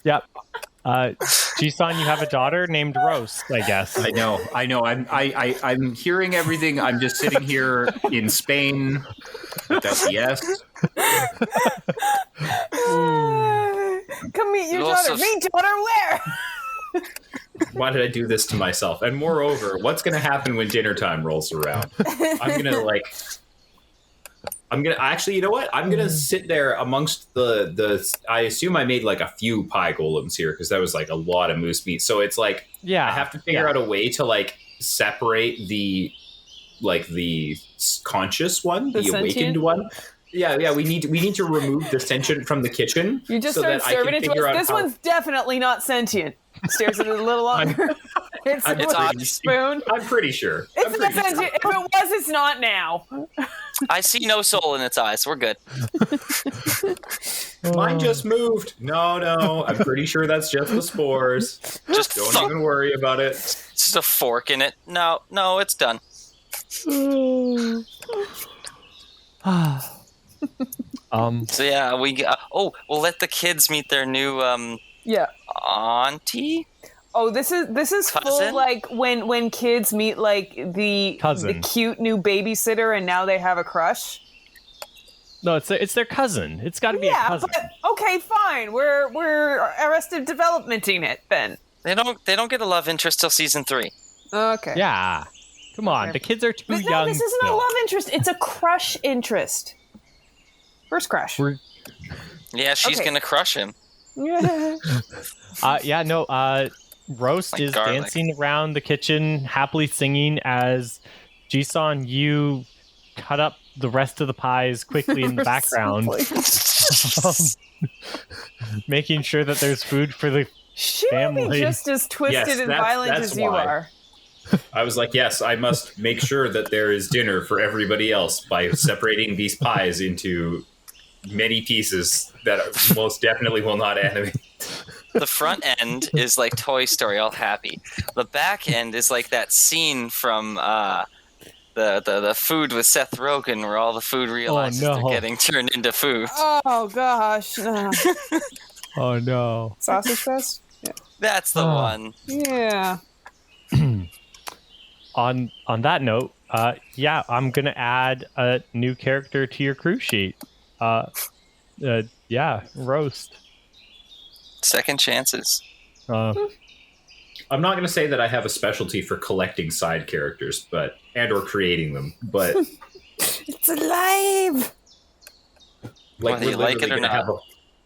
Yep. Jisan, you have a daughter named Roast, I guess. I know. I'm hearing everything. I'm just sitting here in Spain without the S. Come meet your daughter. Meet daughter where? Why did I do this to myself? And moreover, what's going to happen when dinner time rolls around? I'm going to actually, you know what? I'm going to sit there amongst the I assume I made like a few pie golems here because that was like a lot of moose meat. So it's like, I have to figure out a way to like separate the conscious one, the awakened one. Yeah, we need to remove the sentient from the kitchen. You just start serving it to us. This one's definitely not sentient. Stares at it a little longer. It's a spoon. I'm pretty sure. It's not sentient. If it was, it's not now. I see no soul in its eyes. We're good. Mine just moved. No. I'm pretty sure that's just the spores. Just don't even worry about it. Just a fork in it. No, it's done. So yeah, we'll let the kids meet their new auntie. Oh, this is cousin? full like when kids meet like the cute new babysitter and now they have a crush. No, it's their cousin. It's got to be a cousin. But, okay, fine. We're Arrested Developmenting it then. They don't get a love interest till season 3. Okay. Yeah. Come on, the kids are too young. No, this isn't a love interest. It's a crush interest. First crush. Yeah, she's gonna crush him. Roast is dancing around the kitchen, happily singing as Jisan, you cut up the rest of the pies quickly in the background, making sure that there's food for the family. She will be just as twisted and violent as you are. I was like, yes, I must make sure that there is dinner for everybody else by separating these pies into many pieces that most definitely will not animate. The front end is like Toy Story, all happy. The back end is like that scene from the food with Seth Rogen, where all the food realizes they're getting turned into food. Oh gosh! No. Oh no! Sausage Fest. Yeah. That's the one. Yeah. On that note, I'm gonna add a new character to your crew sheet. Roast. Second chances. I'm not going to say that I have a specialty for collecting side characters, or creating them, but it's alive. Whether you like it or not.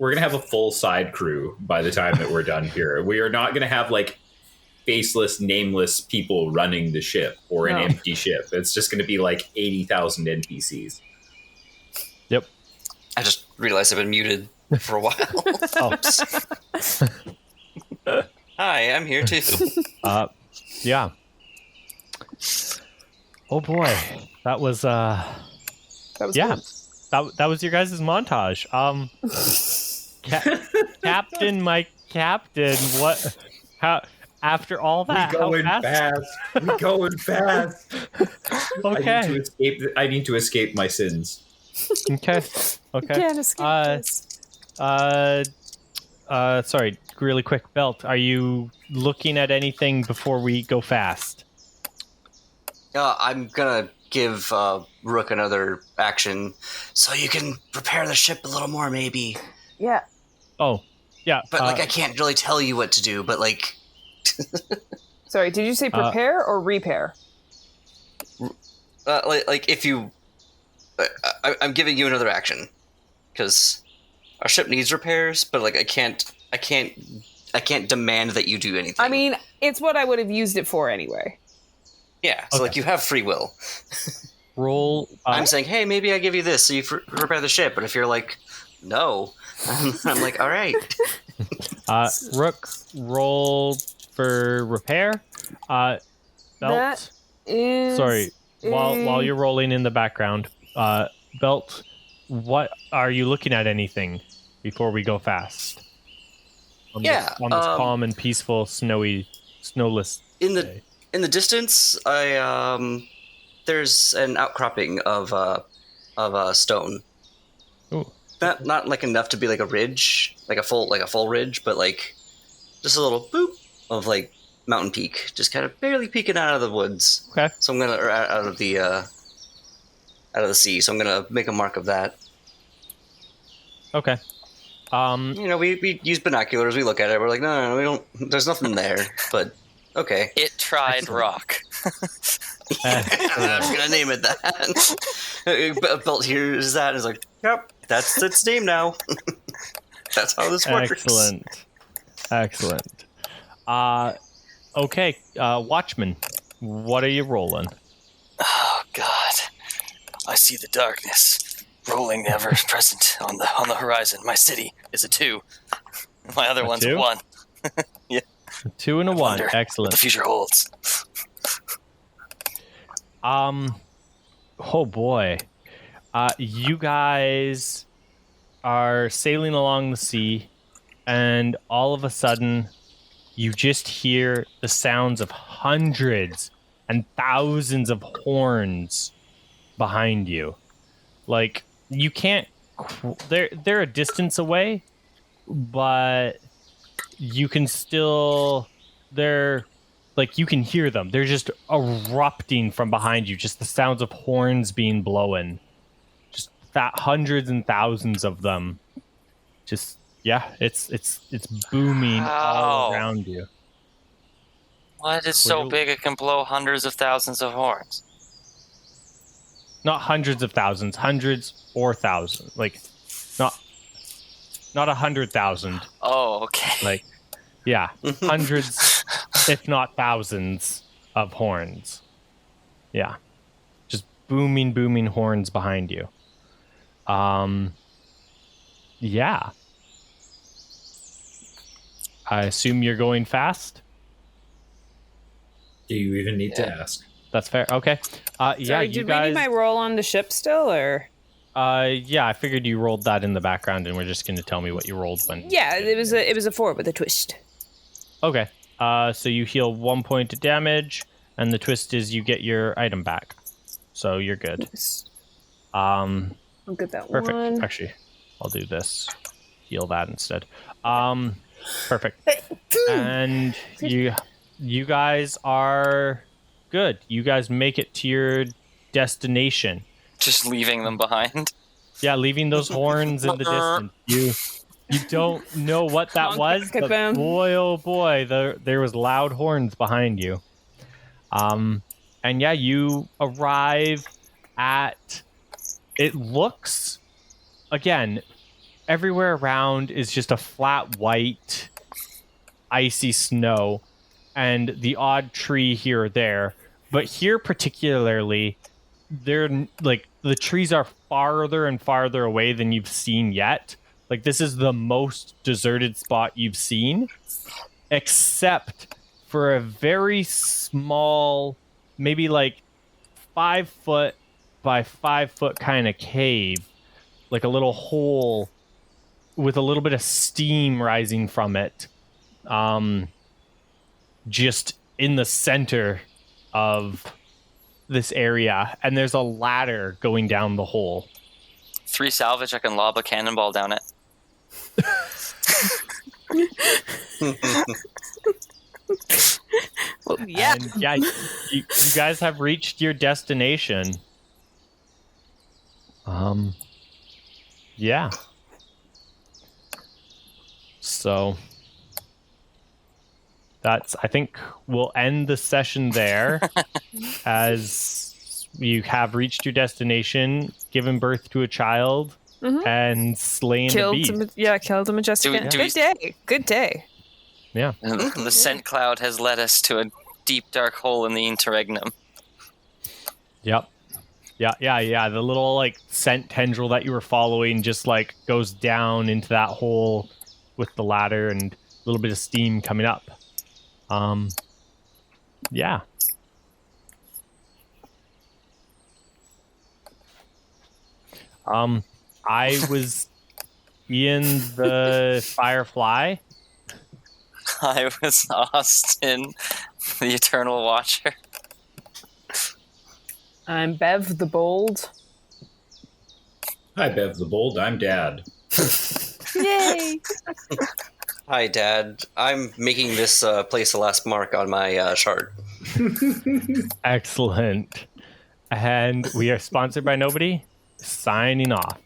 we're gonna have a full side crew by the time that we're done here. We are not gonna have like faceless, nameless people running the ship or an empty ship. It's just gonna be like 80,000 NPCs. Yep. I just realized I've been muted for a while. Oops. Hi, I'm here too. Yeah. Oh boy, that was yeah. Good. That was your guys' montage. Captain, my captain, what? How? After all that, we going fast. We going fast. Okay. I need to escape my sins. Okay. Can't escape this. Sorry, really quick, Belt. Are you looking at anything before we go fast? I'm gonna give Rook another action, so you can prepare the ship a little more, maybe. Yeah. Oh, yeah. But I can't really tell you what to do. But like, sorry, did you say prepare or repair? Like if you, I'm giving you another action because our ship needs repairs. But like, I can't demand that you do anything. I mean, it's what I would have used it for anyway. Yeah, so like you have free will. Roll. I'm saying, hey, maybe I give you this so you repair the ship. But if you're like, no, I'm like, all right. Rook, roll for repair. Belt. That is. Sorry. While you're rolling in the background, Belt, what are you looking at? Anything before we go fast? On this calm and peaceful, snowless day. In the distance, there's an outcropping of stone. Ooh. Not like enough to be like a ridge, like a full ridge, but like just a little boop of like mountain peak, just kind of barely peeking out of the woods. Okay. So I'm gonna out of the sea. So I'm gonna make a mark of that. Okay. We use binoculars. We look at it. We're like, no, we don't. There's nothing there. But okay. It tried rock. I'm gonna name it that. Belt hears that and is like, yep, that's its name now. That's how this works. Excellent. Okay, Watchman, what are you rolling? Oh God, I see the darkness rolling ever present on the horizon. My city is a 2. My other one's a 1. Yeah. A 2 and a 1. Excellent. What the future holds. Oh boy. You guys are sailing along the sea, and all of a sudden, you just hear the sounds of hundreds and thousands of horns behind you. Like, you can't... They're a distance away, but you can still... you can hear them. They're just erupting from behind you. Just the sounds of horns being blown. Just hundreds and thousands of them. Just, yeah, it's booming all around you. What is so big it can blow hundreds of thousands of horns? Not hundreds of thousands, hundreds or thousands. Like, not 100,000. Oh, okay. Like, yeah, hundreds, if not thousands, of horns. Yeah, just booming horns behind you. Yeah. I assume you're going fast? Do you even need to ask? That's fair. Okay. Sorry, did we need my roll on the ship still, or? Yeah, I figured you rolled that in the background, and we're just going to tell me what you rolled when. Yeah, it was a 4 with a twist. Okay. So you heal 1 point of damage, and the twist is you get your item back. So you're good. Nice. I'll get that perfect. one. Actually, I'll do this. Heal that instead. Perfect. And you guys are good. You guys make it to your destination. Just leaving them behind. Yeah, leaving those horns in the distance. You don't know what that was, but boy, oh boy, there was loud horns behind you. And yeah, you arrive at... It looks... Again, everywhere around is just a flat white, icy snow, and the odd tree here or there. But here particularly, they're like the trees are farther and farther away than you've seen yet. Like this is the most deserted spot you've seen, except for a very small, maybe like 5 foot by 5 foot kind of cave, like a little hole with a little bit of steam rising from it, just in the center of this area, and there's a ladder going down the hole. 3 salvage, I can lob a cannonball down it. Well, yeah. And yeah, you guys have reached your destination. Yeah. So I think we'll end the session there as you have reached your destination, given birth to a child, and slain a beast. Killed a majestic. Good day. Yeah. The scent cloud has led us to a deep, dark hole in the Interregnum. Yep. Yeah. The little like scent tendril that you were following just like goes down into that hole with the ladder and a little bit of steam coming up. Yeah. I was Ian the Firefly. I was Austin, the Eternal Watcher. I'm Bev the Bold. Hi, Bev the Bold. I'm Dad. Yay! Hi, Dad. I'm making this place the last mark on my chart. Excellent. And we are sponsored by nobody. Signing off.